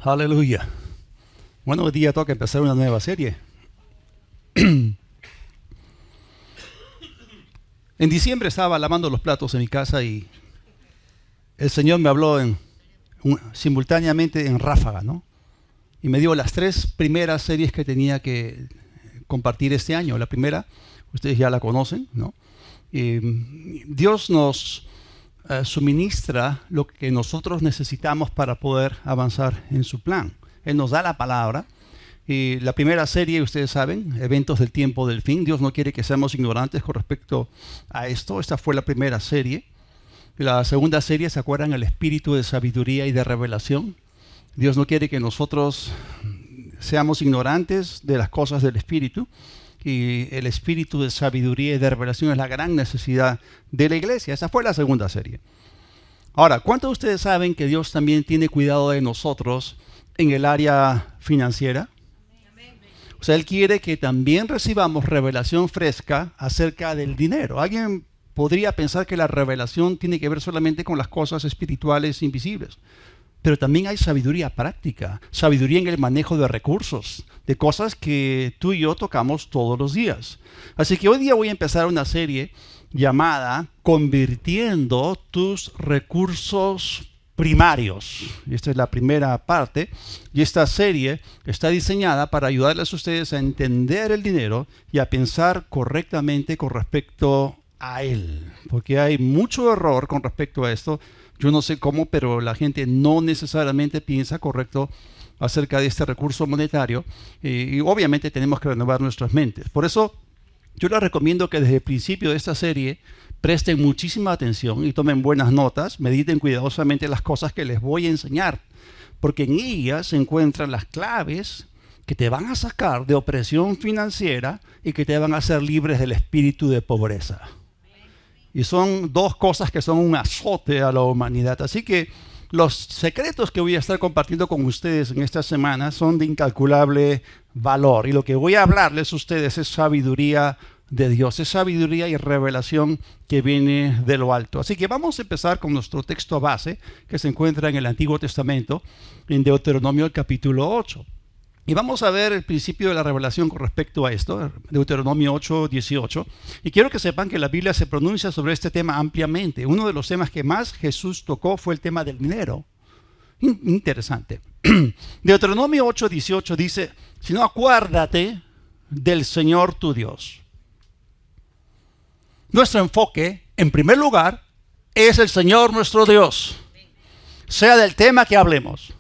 Aleluya. Bueno, hoy día toca empezar una nueva serie. En diciembre estaba lavando los platos en mi casa y el Señor me habló simultáneamente en ráfaga, ¿no? Y me dio las 3 primeras series que tenía que compartir este año. La primera, ustedes ya la conocen, ¿no? Dios nos suministra lo que nosotros necesitamos para poder avanzar en su plan. Él nos da la palabra. Y la primera serie, ustedes saben, eventos del tiempo del fin. Dios no quiere que seamos ignorantes con respecto a esto. Esta fue la primera serie. La segunda serie, ¿se acuerdan? El espíritu de sabiduría y de revelación. Dios no quiere que nosotros seamos ignorantes de las cosas del espíritu. Y el espíritu de sabiduría y de revelación es la gran necesidad de la iglesia. Esa fue la segunda serie. Ahora, ¿cuántos de ustedes saben que Dios también tiene cuidado de nosotros en el área financiera? O sea, Él quiere que también recibamos revelación fresca acerca del dinero. Alguien podría pensar que la revelación tiene que ver solamente con las cosas espirituales invisibles. Pero también hay sabiduría práctica, sabiduría en el manejo de recursos, de cosas que tú y yo tocamos todos los días. Así que hoy día voy a empezar una serie llamada Convirtiendo tus recursos primarios. Y esta es la primera parte. Y esta serie está diseñada para ayudarles a ustedes a entender el dinero y a pensar correctamente con respecto a él. Porque hay mucho error con respecto a esto. Yo no sé cómo, pero la gente no necesariamente piensa correcto acerca de este recurso monetario y obviamente tenemos que renovar nuestras mentes. Por eso yo les recomiendo que desde el principio de esta serie presten muchísima atención y tomen buenas notas, mediten cuidadosamente las cosas que les voy a enseñar, porque en ellas se encuentran las claves que te van a sacar de opresión financiera y que te van a hacer libres del espíritu de pobreza. Y son dos cosas que son un azote a la humanidad. Así que los secretos que voy a estar compartiendo con ustedes en esta semana son de incalculable valor. Y lo que voy a hablarles a ustedes es sabiduría de Dios, es sabiduría y revelación que viene de lo alto. Así que vamos a empezar con nuestro texto base que se encuentra en el Antiguo Testamento, en Deuteronomio capítulo 8. Y vamos a ver el principio de la revelación con respecto a esto, Deuteronomio 8:18. Y quiero que sepan que la Biblia se pronuncia sobre este tema ampliamente. Uno de los temas que más Jesús tocó fue el tema del dinero. Interesante. Deuteronomio 8:18 dice, sino acuérdate del Señor tu Dios. Nuestro enfoque, en primer lugar, es el Señor nuestro Dios. Sea del tema que hablemos.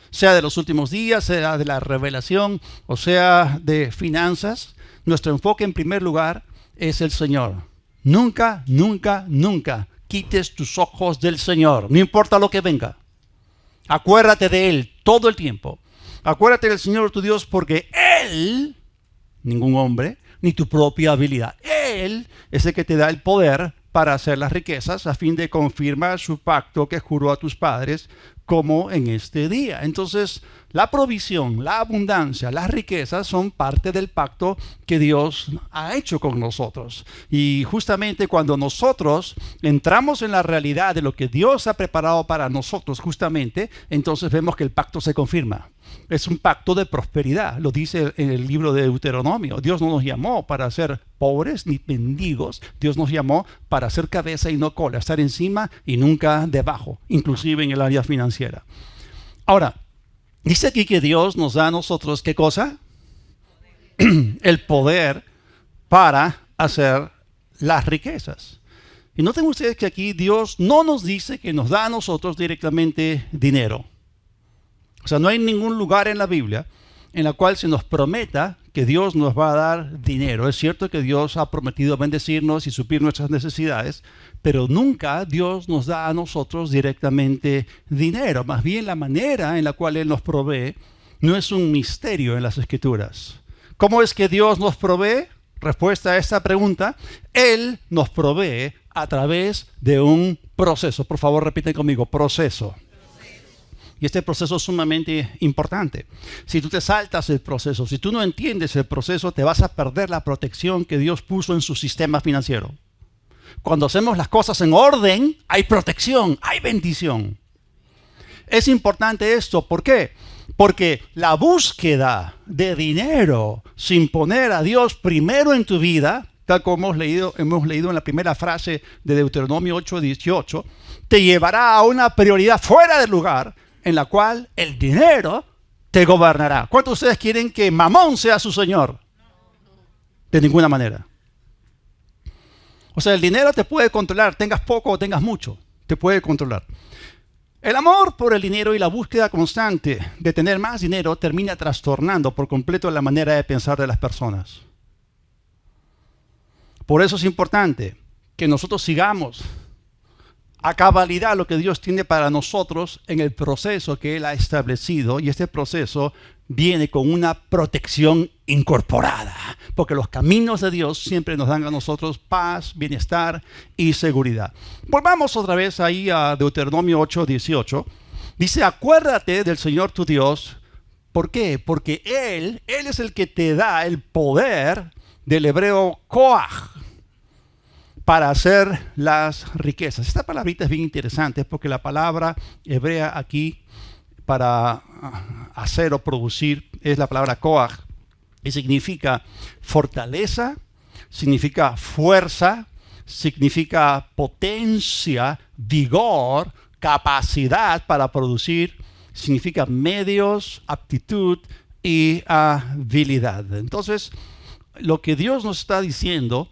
Sea de los últimos días, sea de la revelación, o sea de finanzas, nuestro enfoque en primer lugar es el Señor. Nunca, nunca, nunca quites tus ojos del Señor, no importa lo que venga. Acuérdate de Él todo el tiempo. Acuérdate del Señor tu Dios porque Él, ningún hombre, ni tu propia habilidad, Él es el que te da el poder para hacer las riquezas a fin de confirmar su pacto que juró a tus padres como en este día. Entonces, la provisión, la abundancia, las riquezas son parte del pacto que Dios ha hecho con nosotros. Y justamente cuando nosotros entramos en la realidad de lo que Dios ha preparado para nosotros, justamente, entonces vemos que el pacto se confirma. Es un pacto de prosperidad, lo dice en el libro de Deuteronomio. Dios no nos llamó para ser pobres ni mendigos. Dios nos llamó para ser cabeza y no cola, estar encima y nunca debajo, inclusive en el área financiera. Ahora, dice aquí que Dios nos da a nosotros, ¿qué cosa? El poder para hacer las riquezas. Y noten ustedes que aquí Dios no nos dice que nos da a nosotros directamente dinero. O sea, no hay ningún lugar en la Biblia en la cual se nos prometa que Dios nos va a dar dinero. Es cierto que Dios ha prometido bendecirnos y suplir nuestras necesidades, pero nunca Dios nos da a nosotros directamente dinero. Más bien la manera en la cual Él nos provee no es un misterio en las Escrituras. ¿Cómo es que Dios nos provee? Respuesta a esta pregunta, Él nos provee a través de un proceso. Por favor, repiten conmigo, proceso. Y este proceso es sumamente importante. Si tú te saltas el proceso, si tú no entiendes el proceso, te vas a perder la protección que Dios puso en su sistema financiero. Cuando hacemos las cosas en orden, hay protección, hay bendición. Es importante esto, ¿por qué? Porque la búsqueda de dinero sin poner a Dios primero en tu vida, tal como hemos leído en la primera frase de Deuteronomio 8:18, te llevará a una prioridad fuera del lugar en la cual el dinero te gobernará. ¿Cuántos de ustedes quieren que Mamón sea su señor? De ninguna manera. O sea, el dinero te puede controlar, tengas poco o tengas mucho, te puede controlar. El amor por el dinero y la búsqueda constante de tener más dinero termina trastornando por completo la manera de pensar de las personas. Por eso es importante que nosotros sigamos a cabalidad lo que Dios tiene para nosotros en el proceso que Él ha establecido, y este proceso viene con una protección incorporada, porque los caminos de Dios siempre nos dan a nosotros paz, bienestar y seguridad. Volvamos otra vez ahí a Deuteronomio 8:18. Dice, acuérdate del Señor tu Dios. ¿Por qué? Porque Él es el que te da el poder del hebreo koach para hacer las riquezas. Esta palabrita es bien interesante porque la palabra hebrea aquí para hacer o producir es la palabra koach, y significa fortaleza, significa fuerza, significa potencia, vigor, capacidad para producir, significa medios, aptitud y habilidad. Entonces, lo que Dios nos está diciendo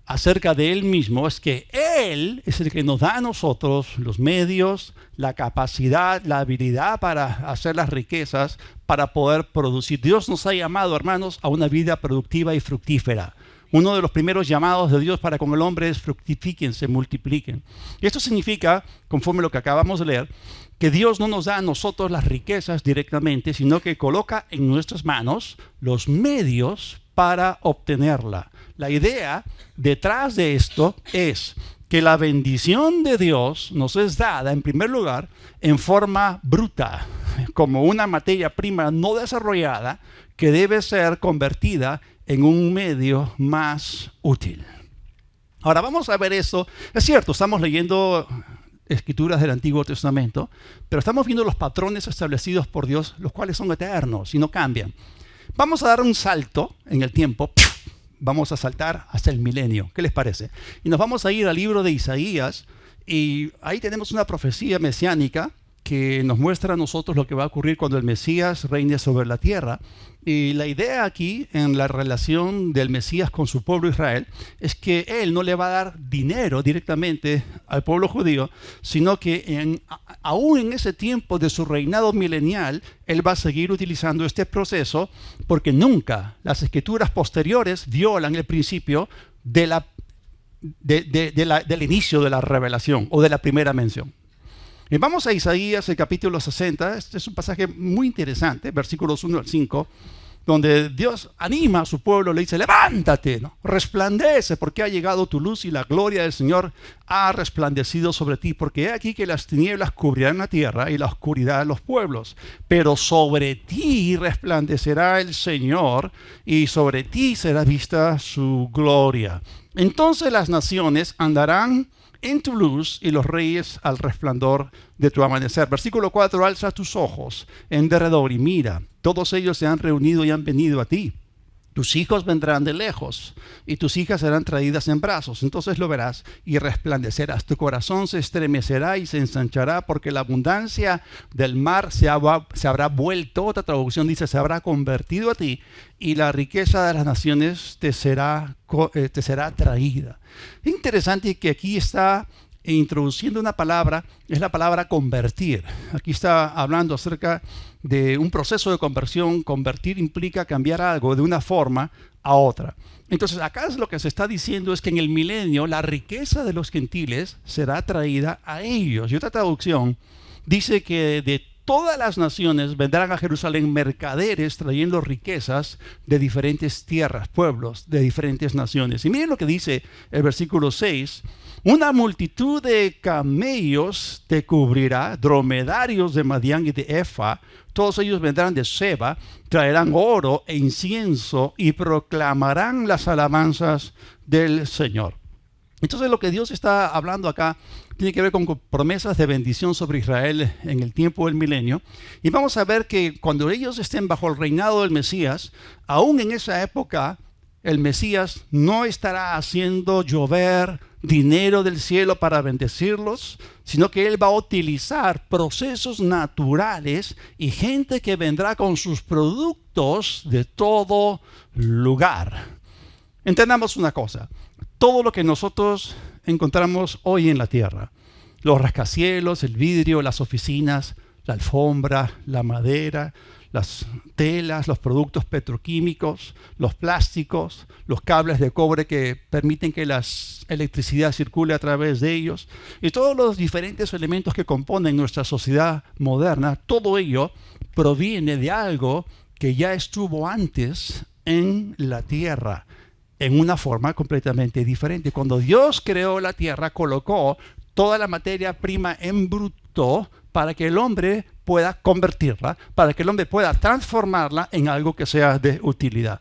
acerca de Él mismo es que Él es el que nos da a nosotros los medios, la capacidad, la habilidad para hacer las riquezas, para poder producir. Dios nos ha llamado, hermanos, a una vida productiva y fructífera. Uno de los primeros llamados de Dios para con el hombre es fructifiquen, se multipliquen. Y esto significa, conforme lo que acabamos de leer, que Dios no nos da a nosotros las riquezas directamente, sino que coloca en nuestras manos los medios para obtenerla. La idea detrás de esto es que la bendición de Dios nos es dada, en primer lugar, en forma bruta, como una materia prima no desarrollada que debe ser convertida en un medio más útil. Ahora vamos a ver esto. Es cierto, estamos leyendo escrituras del Antiguo Testamento, pero estamos viendo los patrones establecidos por Dios, los cuales son eternos y no cambian. Vamos a dar un salto en el tiempo. Vamos a saltar hasta el milenio. ¿Qué les parece? Y nos vamos a ir al libro de Isaías, y ahí tenemos una profecía mesiánica que nos muestra a nosotros lo que va a ocurrir cuando el Mesías reine sobre la tierra. Y la idea aquí, en la relación del Mesías con su pueblo Israel, es que Él no le va a dar dinero directamente al pueblo judío, sino que aún en ese tiempo de su reinado milenial, Él va a seguir utilizando este proceso, porque nunca las escrituras posteriores violan el principio del inicio de la revelación o de la primera mención. Y vamos a Isaías, el capítulo 60. Este es un pasaje muy interesante, versículos 1 al 5, donde Dios anima a su pueblo, le dice, levántate, ¿no? Resplandece, porque ha llegado tu luz y la gloria del Señor ha resplandecido sobre ti, porque he aquí que las tinieblas cubrirán la tierra y la oscuridad los pueblos, pero sobre ti resplandecerá el Señor y sobre ti será vista su gloria. Entonces las naciones andarán en tu luz y los reyes al resplandor de tu amanecer. Versículo 4, alza tus ojos en derredor y mira, todos ellos se han reunido y han venido a ti. Tus hijos vendrán de lejos y tus hijas serán traídas en brazos. Entonces lo verás y resplandecerás. Tu corazón se estremecerá y se ensanchará, porque la abundancia del mar se habrá vuelto. Otra traducción dice, se habrá convertido a ti, y la riqueza de las naciones te será traída. Es interesante que aquí está introduciendo una palabra, es la palabra convertir. Aquí está hablando acerca de un proceso de conversión. Convertir implica cambiar algo de una forma a otra. Entonces acá lo que se está diciendo es que en el milenio la riqueza de los gentiles será traída a ellos. Y otra traducción dice que de todas las naciones vendrán a Jerusalén mercaderes trayendo riquezas de diferentes tierras, pueblos, de diferentes naciones. Y miren lo que dice el versículo 6. Una multitud de camellos te cubrirá, dromedarios de Madián y de Efa, todos ellos vendrán de Seba, traerán oro e incienso y proclamarán las alabanzas del Señor. Entonces lo que Dios está hablando acá tiene que ver con promesas de bendición sobre Israel en el tiempo del milenio. Y vamos a ver que cuando ellos estén bajo el reinado del Mesías, aún en esa época, el Mesías no estará haciendo llover dinero del cielo para bendecirlos, sino que Él va a utilizar procesos naturales y gente que vendrá con sus productos de todo lugar. Entendamos una cosa. Todo lo que nosotros encontramos hoy en la tierra, los rascacielos, el vidrio, las oficinas, la alfombra, la madera, las telas, los productos petroquímicos, los plásticos, los cables de cobre que permiten que la electricidad circule a través de ellos, y todos los diferentes elementos que componen nuestra sociedad moderna, todo ello proviene de algo que ya estuvo antes en la tierra, en una forma completamente diferente. Cuando Dios creó la tierra, colocó toda la materia prima en bruto para que el hombre pueda convertirla, para que el hombre pueda transformarla en algo que sea de utilidad.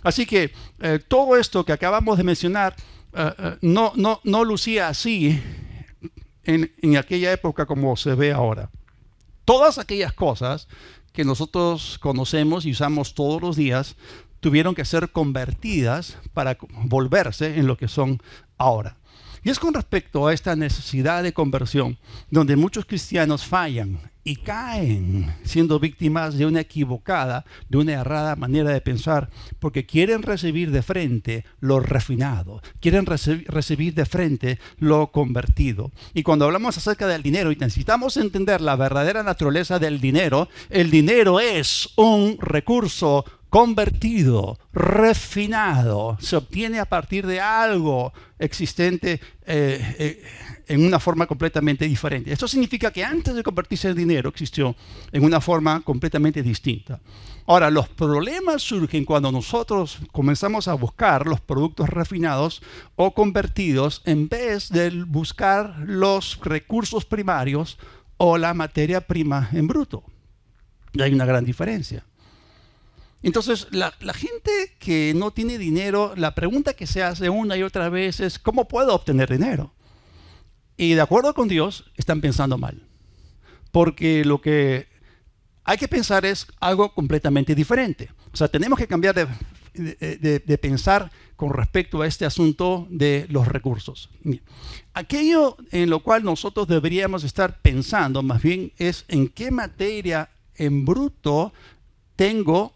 Así que todo esto que acabamos de mencionar no lucía así en aquella época como se ve ahora. Todas aquellas cosas que nosotros conocemos y usamos todos los días tuvieron que ser convertidas para volverse en lo que son ahora. Y es con respecto a esta necesidad de conversión donde muchos cristianos fallan y caen siendo víctimas de una equivocada, de una errada manera de pensar, porque quieren recibir de frente lo refinado, quieren recibir de frente lo convertido. Y cuando hablamos acerca del dinero y necesitamos entender la verdadera naturaleza del dinero, el dinero es un recurso convertido, refinado, se obtiene a partir de algo existente en una forma completamente diferente. Esto significa que antes de convertirse en dinero existió en una forma completamente distinta. Ahora, los problemas surgen cuando nosotros comenzamos a buscar los productos refinados o convertidos en vez de buscar los recursos primarios o la materia prima en bruto. Y hay una gran diferencia. Entonces, la gente que no tiene dinero, la pregunta que se hace una y otra vez es, ¿cómo puedo obtener dinero? Y de acuerdo con Dios, están pensando mal. Porque lo que hay que pensar es algo completamente diferente. O sea, tenemos que cambiar de pensar con respecto a este asunto de los recursos. Aquello en lo cual nosotros deberíamos estar pensando, más bien, es en qué materia en bruto tengo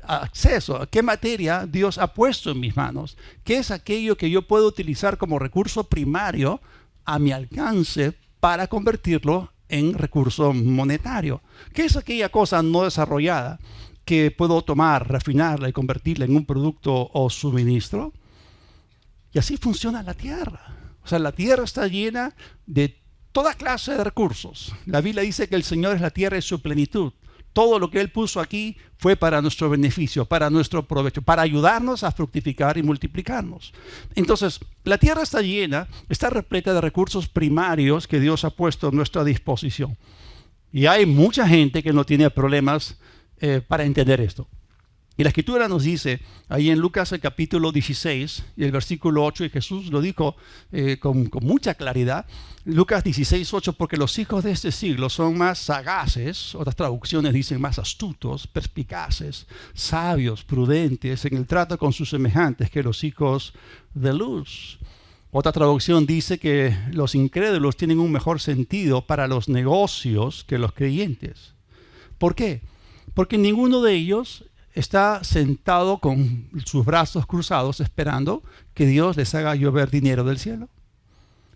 acceso, a qué materia Dios ha puesto en mis manos, qué es aquello que yo puedo utilizar como recurso primario a mi alcance para convertirlo en recurso monetario. ¿Qué es aquella cosa no desarrollada que puedo tomar, refinarla y convertirla en un producto o suministro? Y así funciona la tierra. O sea, la tierra está llena de toda clase de recursos. La Biblia dice que el Señor es la tierra y su plenitud. Todo lo que Él puso aquí fue para nuestro beneficio, para nuestro provecho, para ayudarnos a fructificar y multiplicarnos. Entonces, la tierra está llena, está repleta de recursos primarios que Dios ha puesto a nuestra disposición. Y hay mucha gente que no tiene problemas para entender esto. Y la Escritura nos dice, ahí en Lucas el capítulo 16, y el versículo 8, y Jesús lo dijo con mucha claridad, Lucas 16, 8, porque los hijos de este siglo son más sagaces, otras traducciones dicen más astutos, perspicaces, sabios, prudentes en el trato con sus semejantes que los hijos de luz. Otra traducción dice que los incrédulos tienen un mejor sentido para los negocios que los creyentes. ¿Por qué? Porque ninguno de ellos está sentado con sus brazos cruzados esperando que Dios les haga llover dinero del cielo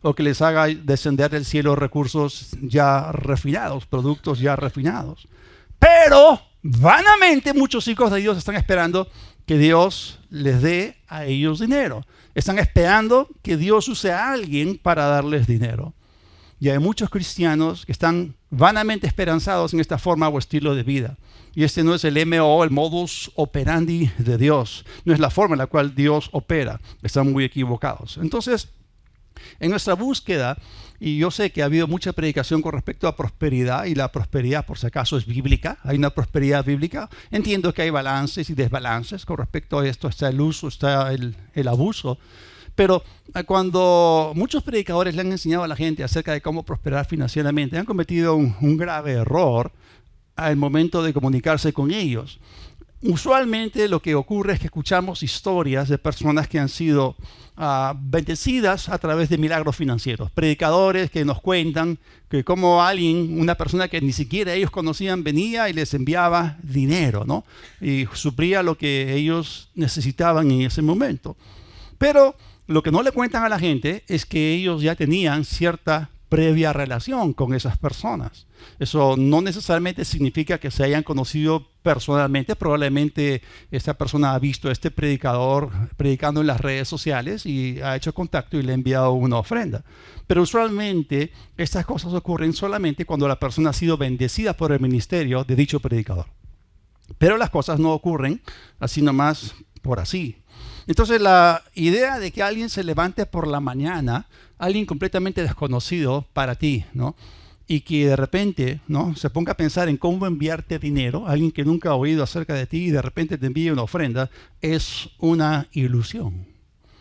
o que les haga descender del cielo recursos ya refinados, productos ya refinados. Pero vanamente muchos hijos de Dios están esperando que Dios les dé a ellos dinero. Están esperando que Dios use a alguien para darles dinero. Y hay muchos cristianos que están vanamente esperanzados en esta forma o estilo de vida. Y este no es el MO, el modus operandi de Dios. No es la forma en la cual Dios opera. Están muy equivocados. Entonces, en nuestra búsqueda, y yo sé que ha habido mucha predicación con respecto a prosperidad, y la prosperidad, por si acaso, es bíblica. Hay una prosperidad bíblica. Entiendo que hay balances y desbalances con respecto a esto. Está el uso, está el abuso. Pero cuando muchos predicadores le han enseñado a la gente acerca de cómo prosperar financieramente, han cometido un grave error al momento de comunicarse con ellos. Usualmente lo que ocurre es que escuchamos historias de personas que han sido bendecidas a través de milagros financieros. Predicadores que nos cuentan que como alguien, una persona que ni siquiera ellos conocían, venía y les enviaba dinero, ¿no? Y suplía lo que ellos necesitaban en ese momento. Pero lo que no le cuentan a la gente es que ellos ya tenían cierta previa relación con esas personas. Eso no necesariamente significa que se hayan conocido personalmente. Probablemente esta persona ha visto a este predicador predicando en las redes sociales y ha hecho contacto y le ha enviado una ofrenda. Pero usualmente estas cosas ocurren solamente cuando la persona ha sido bendecida por el ministerio de dicho predicador. Pero las cosas no ocurren así nomás por así. Entonces la idea de que alguien se levante por la mañana, alguien completamente desconocido para ti, ¿no? Y que de repente, ¿no?, se ponga a pensar en cómo enviarte dinero, alguien que nunca ha oído acerca de ti y de repente te envíe una ofrenda, es una ilusión.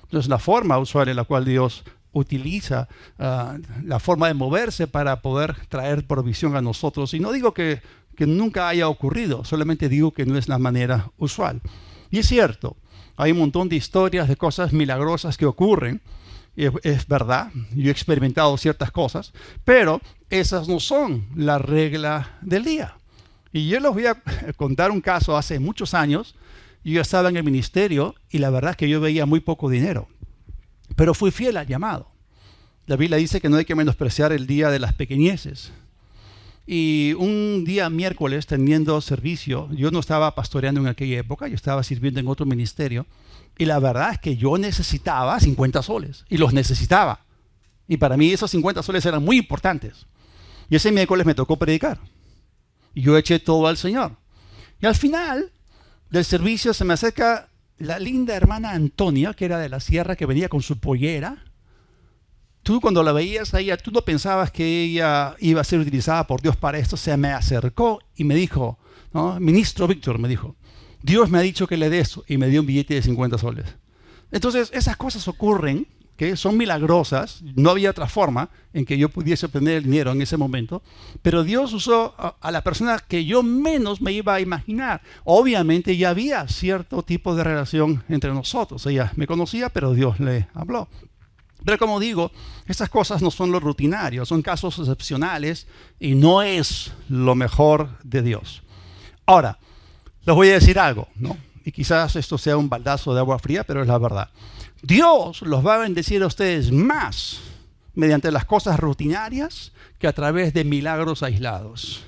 Entonces la forma usual en la cual Dios utiliza la forma de moverse para poder traer provisión a nosotros, y no digo que nunca haya ocurrido, solamente digo que no es la manera usual. Y es cierto, hay un montón de historias de cosas milagrosas que ocurren, es verdad, yo he experimentado ciertas cosas, pero esas no son la regla del día. Y yo les voy a contar un caso hace muchos años. Yo estaba en el ministerio y la verdad es que yo veía muy poco dinero, pero fui fiel al llamado. La Biblia dice que no hay que menospreciar el día de las pequeñeces. Y un día miércoles, teniendo servicio, yo no estaba pastoreando en aquella época, yo estaba sirviendo en otro ministerio, y la verdad es que yo necesitaba 50 soles, y los necesitaba. Y para mí esos 50 soles eran muy importantes. Y ese miércoles me tocó predicar. Y yo eché todo al Señor. Y al final del servicio se me acerca la linda hermana Antonia, que era de la sierra, que venía con su pollera. Tú cuando la veías a ella, tú no pensabas que ella iba a ser utilizada por Dios para esto. Se me acercó y me dijo, ¿no?, ministro Víctor, me dijo, Dios me ha dicho que le dé eso, y me dio un billete de 50 soles. Entonces esas cosas ocurren, que son milagrosas. No había otra forma en que yo pudiese obtener el dinero en ese momento, pero Dios usó a la persona que yo menos me iba a imaginar. Obviamente ya había cierto tipo de relación entre nosotros. Ella me conocía, pero Dios le habló. Pero como digo, estas cosas no son lo rutinario, son casos excepcionales y no es lo mejor de Dios. Ahora, les voy a decir algo, ¿no? Y quizás esto sea un baldazo de agua fría, pero es la verdad. Dios los va a bendecir a ustedes más mediante las cosas rutinarias que a través de milagros aislados.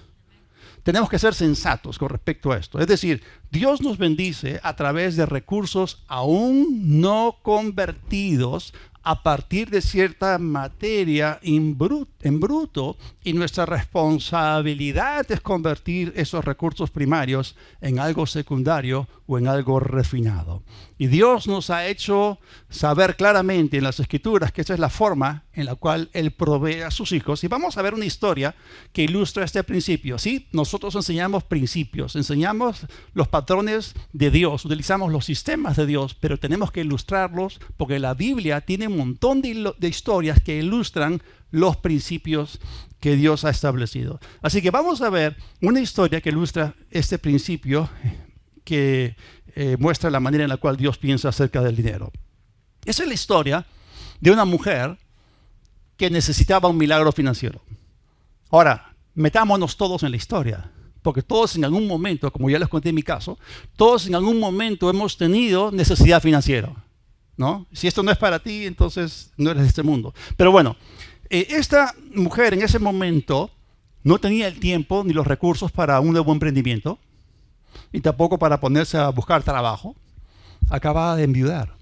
Tenemos que ser sensatos con respecto a esto. Es decir, Dios nos bendice a través de recursos aún no convertidos a partir de cierta materia en bruto, y nuestra responsabilidad es convertir esos recursos primarios en algo secundario o en algo refinado. Y Dios nos ha hecho saber claramente en las Escrituras que esa es la forma en la cual Él provee a sus hijos. Y vamos a ver una historia que ilustra este principio. ¿Sí? Nosotros enseñamos principios, enseñamos los patrones de Dios, utilizamos los sistemas de Dios, pero tenemos que ilustrarlos porque la Biblia tiene un montón de historias que ilustran los principios que Dios ha establecido. Así que vamos a ver una historia que ilustra este principio que muestra la manera en la cual Dios piensa acerca del dinero. Esa es la historia de una mujer que necesitaba un milagro financiero. Ahora, metámonos todos en la historia, porque todos en algún momento, como ya les conté en mi caso, todos en algún momento hemos tenido necesidad financiera, ¿no? Si esto no es para ti, entonces no eres de este mundo. Pero bueno, esta mujer en ese momento no tenía el tiempo ni los recursos para un nuevo emprendimiento, y tampoco para ponerse a buscar trabajo. Acababa de enviudar,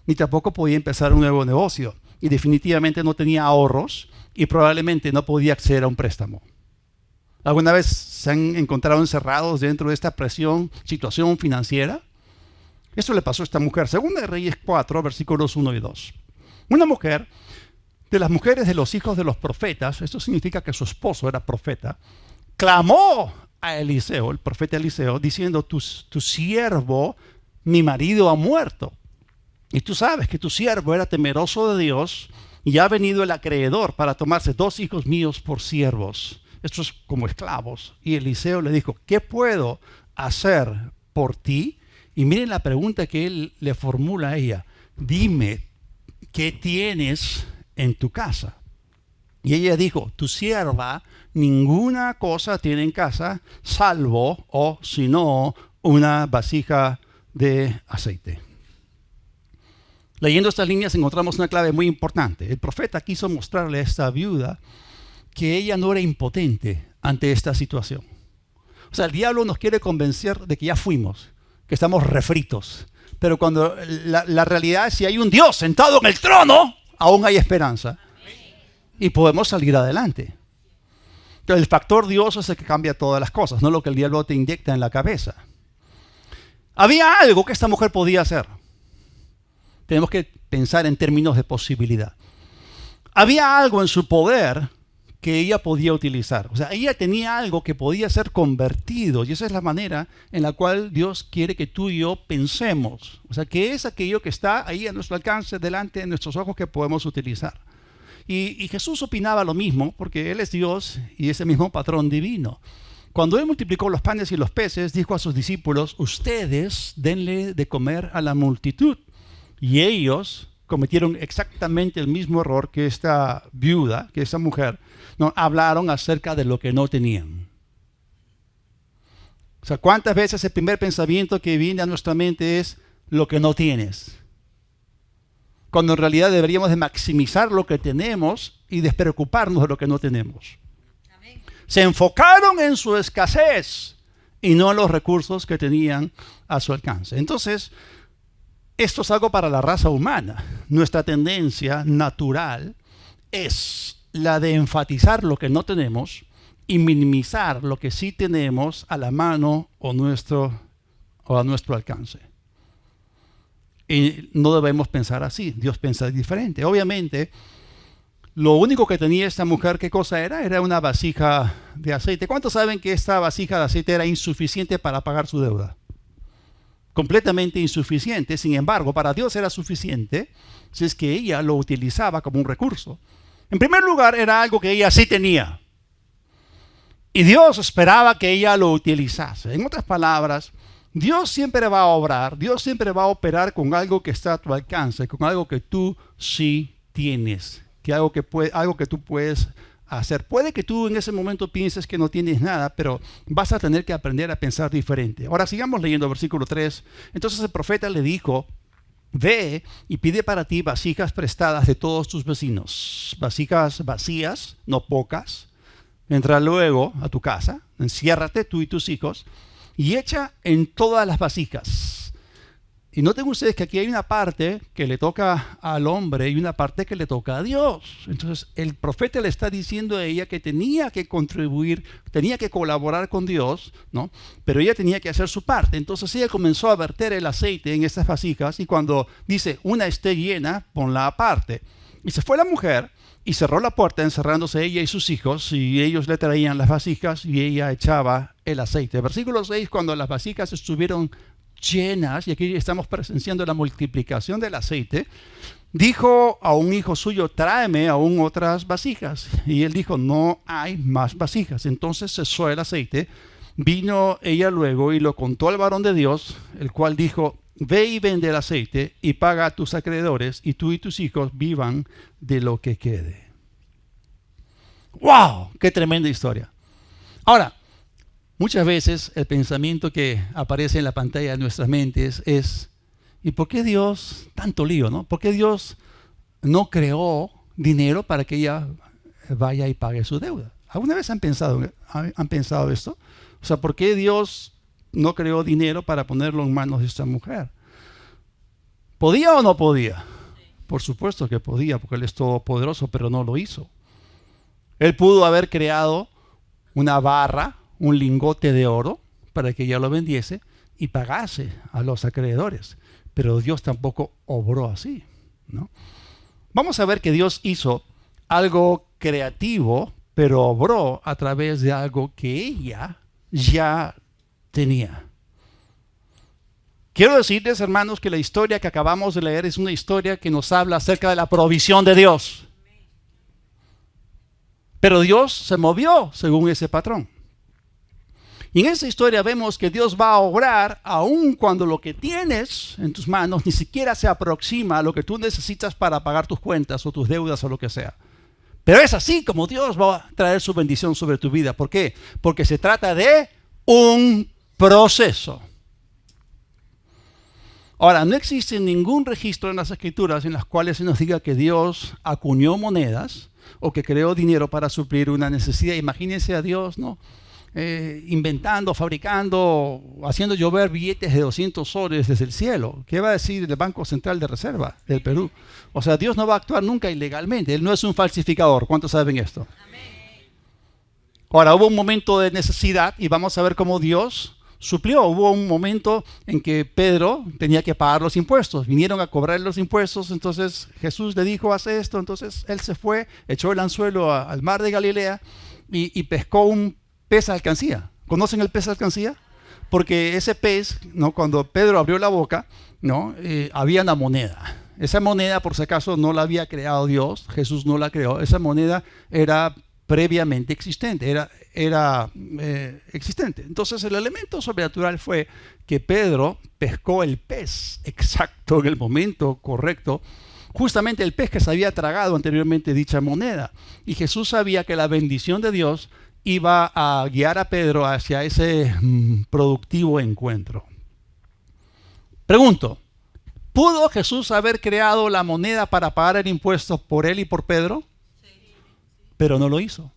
ni tampoco podía empezar un nuevo negocio, y definitivamente no tenía ahorros y probablemente no podía acceder a un préstamo. ¿Alguna vez se han encontrado encerrados dentro de esta situación financiera? Esto le pasó a esta mujer. Segunda de Reyes 4, versículos 1 y 2. Una mujer, de las mujeres de los hijos de los profetas, esto significa que su esposo era profeta, clamó a Eliseo, el profeta Eliseo, diciendo, tu siervo, mi marido, ha muerto. Y tú sabes que tu siervo era temeroso de Dios y ha venido el acreedor para tomarse 2 hijos míos por siervos, estos como esclavos. Y Eliseo le dijo, ¿qué puedo hacer por ti? Y miren la pregunta que él le formula a ella. Dime, ¿qué tienes en tu casa? Y ella dijo, tu sierva ninguna cosa tiene en casa, salvo o si no, una vasija de aceite. Leyendo estas líneas encontramos una clave muy importante. El profeta quiso mostrarle a esta viuda que ella no era impotente ante esta situación. O sea, el diablo nos quiere convencer de que ya fuimos, que estamos refritos. Pero cuando la realidad es si hay un Dios sentado en el trono, aún hay esperanza. Y podemos salir adelante. Pero el factor Dios es el que cambia todas las cosas, no lo que el diablo te inyecta en la cabeza. Había algo que esta mujer podía hacer. Tenemos que pensar en términos de posibilidad. Había algo en su poder que ella podía utilizar. O sea, ella tenía algo que podía ser convertido. Y esa es la manera en la cual Dios quiere que tú y yo pensemos. O sea, que es aquello que está ahí a nuestro alcance, delante de nuestros ojos, que podemos utilizar. Y Jesús opinaba lo mismo, porque Él es Dios y ese mismo patrón divino. Cuando Él multiplicó los panes y los peces, dijo a sus discípulos, ustedes denle de comer a la multitud. Y ellos cometieron exactamente el mismo error que esta viuda, que esta mujer, ¿no? Hablaron acerca de lo que no tenían. O sea, ¿cuántas veces el primer pensamiento que viene a nuestra mente es lo que no tienes? Cuando en realidad deberíamos de maximizar lo que tenemos y despreocuparnos de lo que no tenemos. Amén. Se enfocaron en su escasez y no en los recursos que tenían a su alcance. Entonces, esto es algo para la raza humana. Nuestra tendencia natural es la de enfatizar lo que no tenemos y minimizar lo que sí tenemos a la mano o a nuestro alcance. Y no debemos pensar así. Dios piensa diferente. Obviamente, lo único que tenía esta mujer, ¿qué cosa era? Era una vasija de aceite. ¿Cuántos saben que esta vasija de aceite era insuficiente para pagar su deuda? Completamente insuficiente. Sin embargo, para Dios era suficiente si es que ella lo utilizaba como un recurso. En primer lugar, era algo que ella sí tenía. Y Dios esperaba que ella lo utilizase. En otras palabras, Dios siempre va a obrar, Dios siempre va a operar con algo que está a tu alcance, con algo que tú sí tienes, algo que tú puedes hacer. Puede que tú en ese momento pienses que no tienes nada, pero vas a tener que aprender a pensar diferente. Ahora sigamos leyendo versículo 3. Entonces el profeta le dijo, ve y pide para ti vasijas prestadas de todos tus vecinos, vasijas vacías, no pocas. Entra luego a tu casa, enciérrate tú y tus hijos, y echa en todas las vasijas. Y noten ustedes que aquí hay una parte que le toca al hombre y una parte que le toca a Dios. Entonces el profeta le está diciendo a ella que tenía que contribuir, tenía que colaborar con Dios, ¿no? Pero ella tenía que hacer su parte. Entonces ella comenzó a verter el aceite en estas vasijas y cuando dice una esté llena, ponla aparte. Y se fue la mujer y cerró la puerta, encerrándose ella y sus hijos, y ellos le traían las vasijas y ella echaba el aceite. Versículo 6, cuando las vasijas estuvieron llenas, y aquí estamos presenciando la multiplicación del aceite, dijo a un hijo suyo, tráeme aún otras vasijas. Y él dijo, no hay más vasijas. Entonces cesó el aceite, vino ella luego y lo contó al varón de Dios, el cual dijo, ve y vende el aceite y paga a tus acreedores y tú y tus hijos vivan de lo que quede. ¡Wow! ¡Qué tremenda historia! Ahora, muchas veces el pensamiento que aparece en la pantalla de nuestras mentes es, ¿y por qué Dios tanto lío, no? ¿Por qué Dios no creó dinero para que ella vaya y pague su deuda? ¿Alguna vez han pensado esto? O sea, ¿por qué Dios no creó dinero para ponerlo en manos de esta mujer? ¿Podía o no podía? Por supuesto que podía, porque Él es todopoderoso, pero no lo hizo. Él pudo haber creado una barra, un lingote de oro, para que ella lo vendiese y pagase a los acreedores. Pero Dios tampoco obró así, ¿no? Vamos a ver que Dios hizo algo creativo, pero obró a través de algo que ella ya tenía. Quiero decirles, hermanos, que la historia que acabamos de leer es una historia que nos habla acerca de la provisión de Dios. Pero Dios se movió según ese patrón. Y en esa historia vemos que Dios va a obrar aun cuando lo que tienes en tus manos ni siquiera se aproxima a lo que tú necesitas para pagar tus cuentas o tus deudas o lo que sea. Pero es así como Dios va a traer su bendición sobre tu vida. ¿Por qué? Porque se trata de un proceso. Ahora, no existe ningún registro en las Escrituras en las cuales se nos diga que Dios acuñó monedas o que creó dinero para suplir una necesidad. Imagínense a Dios, ¿no? Inventando, fabricando, haciendo llover billetes de 200 soles desde el cielo. ¿Qué va a decir el Banco Central de Reserva del Perú? O sea, Dios no va a actuar nunca ilegalmente. Él no es un falsificador. ¿Cuántos saben esto? Ahora, hubo un momento de necesidad y vamos a ver cómo Dios suplió. Hubo un momento en que Pedro tenía que pagar los impuestos. Vinieron a cobrar los impuestos, entonces Jesús le dijo, haz esto. Entonces él se fue, echó el anzuelo al mar de Galilea y pescó un pez alcancía. ¿Conocen el pez alcancía? Porque ese pez, ¿no? Cuando Pedro abrió la boca, ¿no? Había una moneda. Esa moneda, por si acaso, no la había creado Dios. Jesús no la creó. Esa moneda era previamente existente, era existente. Entonces el elemento sobrenatural fue que Pedro pescó el pez exacto en el momento correcto, justamente el pez que se había tragado anteriormente dicha moneda. Y Jesús sabía que la bendición de Dios iba a guiar a Pedro hacia ese productivo encuentro. Pregunto, ¿pudo Jesús haber creado la moneda para pagar el impuesto por él y por Pedro? Pero no lo hizo.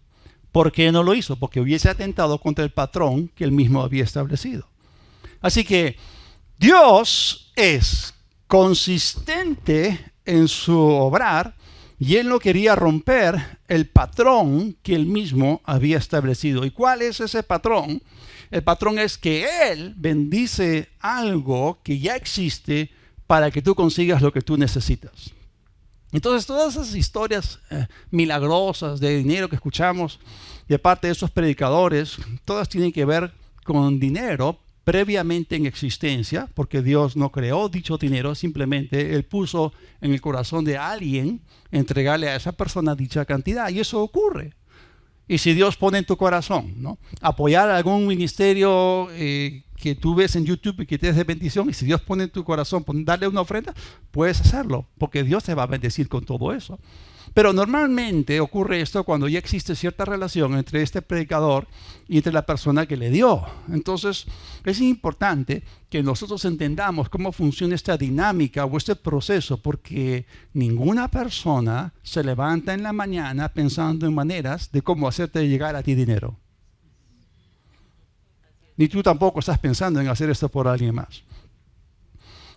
¿Por qué no lo hizo? Porque hubiese atentado contra el patrón que él mismo había establecido. Así que Dios es consistente en su obrar y él no quería romper el patrón que él mismo había establecido. ¿Y cuál es ese patrón? El patrón es que él bendice algo que ya existe para que tú consigas lo que tú necesitas. Entonces todas esas historias milagrosas de dinero que escuchamos de parte de esos predicadores, todas tienen que ver con dinero previamente en existencia, porque Dios no creó dicho dinero, simplemente Él puso en el corazón de alguien entregarle a esa persona dicha cantidad, y eso ocurre. Y si Dios pone en tu corazón, ¿no?, apoyar algún ministerio que tú ves en YouTube y que te es de bendición, y si Dios pone en tu corazón darle una ofrenda, puedes hacerlo, porque Dios te va a bendecir con todo eso. Pero normalmente ocurre esto cuando ya existe cierta relación entre este predicador y entre la persona que le dio. Entonces es importante que nosotros entendamos cómo funciona esta dinámica o este proceso, porque ninguna persona se levanta en la mañana pensando en maneras de cómo hacerte llegar a ti dinero. Ni tú tampoco estás pensando en hacer esto por alguien más.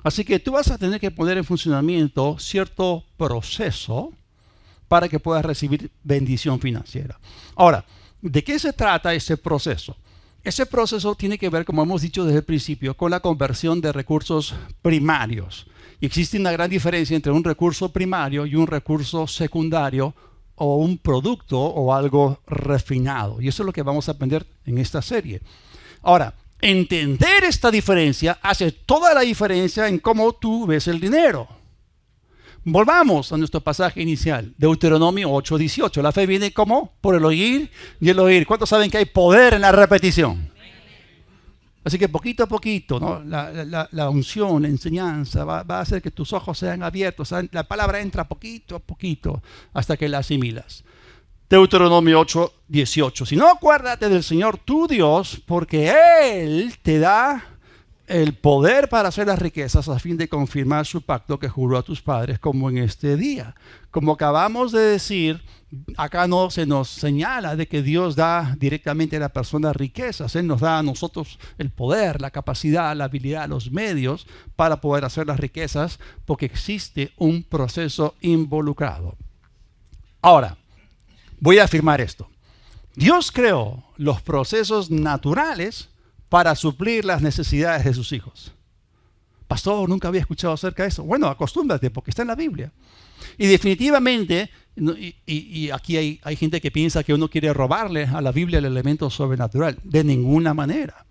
Así que tú vas a tener que poner en funcionamiento cierto proceso para que puedas recibir bendición financiera. Ahora, ¿de qué se trata ese proceso? Ese proceso tiene que ver, como hemos dicho desde el principio, con la conversión de recursos primarios. Y existe una gran diferencia entre un recurso primario y un recurso secundario o un producto o algo refinado. Y eso es lo que vamos a aprender en esta serie. Ahora, entender esta diferencia hace toda la diferencia en cómo tú ves el dinero. Volvamos a nuestro pasaje inicial, Deuteronomio 8:18. La fe viene ¿cómo? Por el oír y el oír. ¿Cuántos saben que hay poder en la repetición? Así que poquito a poquito, ¿no?, la unción, la enseñanza va a hacer que tus ojos sean abiertos. La palabra entra poquito a poquito hasta que la asimilas. Deuteronomio 8:18. Si no, acuérdate del Señor tu Dios, porque Él te da el poder para hacer las riquezas a fin de confirmar su pacto que juró a tus padres, como en este día. Como acabamos de decir, acá no se nos señala de que Dios da directamente a la persona riquezas. Él nos da a nosotros el poder, la capacidad, la habilidad, los medios para poder hacer las riquezas, porque existe un proceso involucrado. Ahora, voy a afirmar esto. Dios creó los procesos naturales para suplir las necesidades de sus hijos. Pastor, nunca había escuchado acerca de eso. Bueno, acostúmbrate porque está en la Biblia. Y definitivamente, y aquí hay gente que piensa que uno quiere robarle a la Biblia el elemento sobrenatural. De ninguna manera.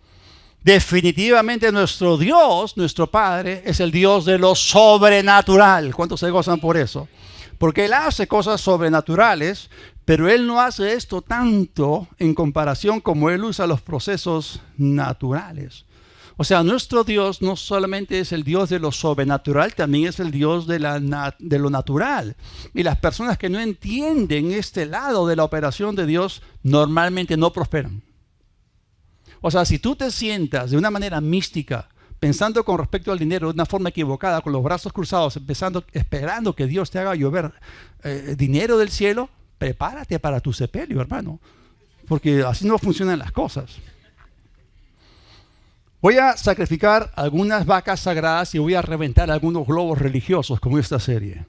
Definitivamente nuestro Dios, nuestro Padre, es el Dios de lo sobrenatural. ¿Cuántos se gozan por eso? Porque Él hace cosas sobrenaturales, pero Él no hace esto tanto en comparación como Él usa los procesos naturales. O sea, nuestro Dios no solamente es el Dios de lo sobrenatural, también es el Dios de lo natural. Y las personas que no entienden este lado de la operación de Dios normalmente no prosperan. O sea, si tú te sientas de una manera mística, pensando con respecto al dinero de una forma equivocada, con los brazos cruzados, esperando que Dios te haga llover dinero del cielo, prepárate para tu sepelio, hermano. Porque así no funcionan las cosas. Voy a sacrificar algunas vacas sagradas y voy a reventar algunos globos religiosos como esta serie.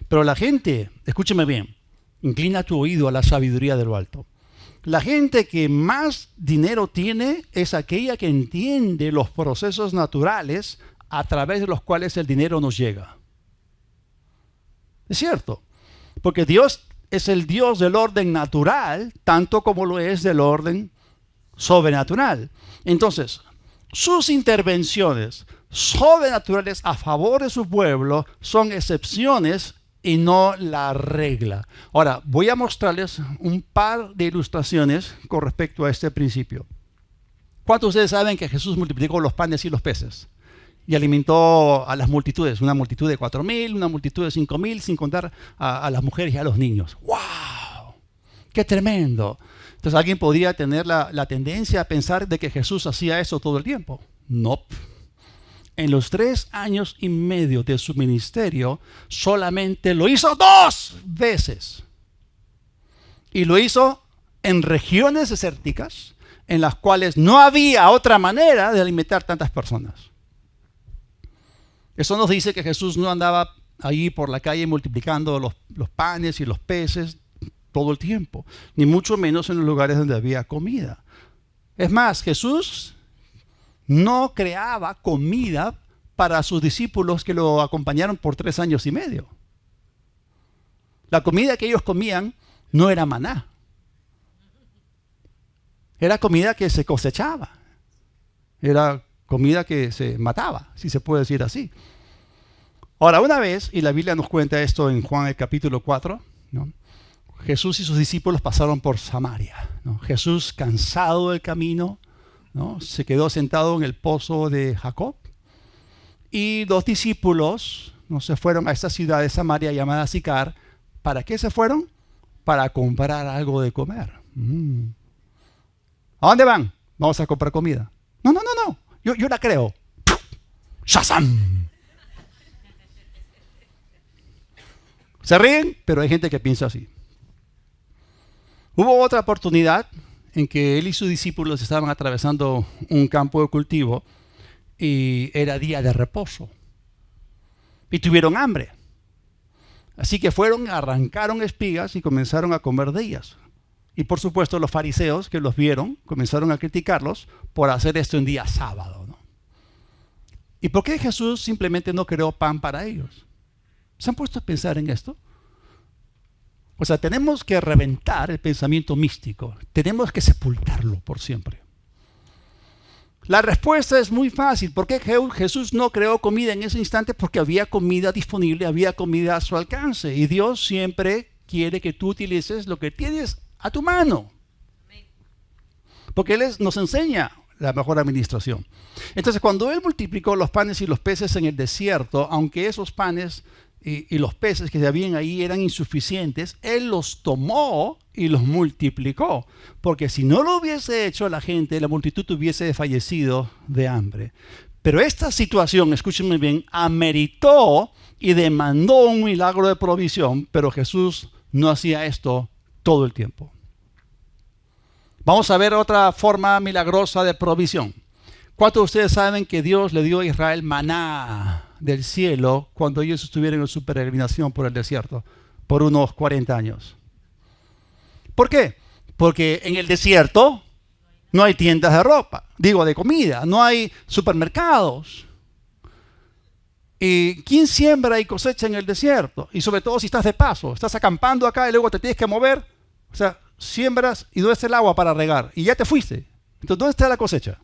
Pero la gente, escúcheme bien, inclina tu oído a la sabiduría de lo alto. La gente que más dinero tiene es aquella que entiende los procesos naturales a través de los cuales el dinero nos llega. Es cierto, porque Dios es el Dios del orden natural, tanto como lo es del orden sobrenatural. Entonces, sus intervenciones sobrenaturales a favor de su pueblo son excepciones y no la regla. Ahora, voy a mostrarles un par de ilustraciones con respecto a este principio. ¿Cuántos de ustedes saben que Jesús multiplicó los panes y los peces? Y alimentó a las multitudes, una multitud de 4,000, una multitud de 5,000, sin contar a las mujeres y a los niños. ¡Wow! ¡Qué tremendo! Entonces, ¿alguien podría tener la tendencia a pensar de que Jesús hacía eso todo el tiempo? No. En los 3 años y medio de su ministerio, solamente lo hizo 2 veces. Y lo hizo en regiones desérticas, en las cuales no había otra manera de alimentar tantas personas. Eso nos dice que Jesús no andaba ahí por la calle multiplicando los panes y los peces todo el tiempo, ni mucho menos en los lugares donde había comida. Es más, Jesús no creaba comida para sus discípulos que lo acompañaron por 3 años y medio. La comida que ellos comían no era maná. Era comida que se cosechaba. Era comida que se mataba, si se puede decir así. Ahora, una vez, y la Biblia nos cuenta esto en Juan el capítulo 4, ¿no? Jesús y sus discípulos pasaron por Samaria, ¿no? Jesús, cansado del camino, ¿no? Se quedó sentado en el pozo de Jacob. Y los discípulos, ¿no? Se fueron a esta ciudad de Samaria llamada Sicar. ¿Para qué se fueron? Para comprar algo de comer. ¿A dónde van? Vamos a comprar comida. No. Yo la creo. ¡Shazam! Se ríen, pero hay gente que piensa así. Hubo otra oportunidad en que él y sus discípulos estaban atravesando un campo de cultivo y era día de reposo. Y tuvieron hambre. Así que fueron, arrancaron espigas y comenzaron a comer de ellas. Y por supuesto los fariseos que los vieron comenzaron a criticarlos por hacer esto en día sábado, ¿no? ¿Y por qué Jesús simplemente no creó pan para ellos? ¿Se han puesto a pensar en esto? O sea, tenemos que reventar el pensamiento místico. Tenemos que sepultarlo por siempre. La respuesta es muy fácil. ¿Por qué Jesús no creó comida en ese instante? Porque había comida disponible, había comida a su alcance. Y Dios siempre quiere que tú utilices lo que tienes a tu mano. Porque Él nos enseña la mejor administración. Entonces, cuando Él multiplicó los panes y los peces en el desierto, aunque esos panes y los peces que habían ahí eran insuficientes, Él los tomó y los multiplicó. Porque si no lo hubiese hecho la gente, la multitud hubiese fallecido de hambre. Pero esta situación, escúchenme bien, ameritó y demandó un milagro de provisión, pero Jesús no hacía esto todo el tiempo. Vamos a ver otra forma milagrosa de provisión. ¿Cuántos de ustedes saben que Dios le dio a Israel maná del cielo cuando ellos estuvieron en su peregrinación por el desierto por unos 40 años? ¿Por qué? Porque en el desierto no hay tiendas de ropa, de comida, no hay supermercados. ¿Y quién siembra y cosecha en el desierto? Y sobre todo si estás de paso, estás acampando acá y luego te tienes que mover. O sea, siembras y ¿dónde está el agua para regar? Y ya te fuiste. Entonces, ¿dónde está la cosecha?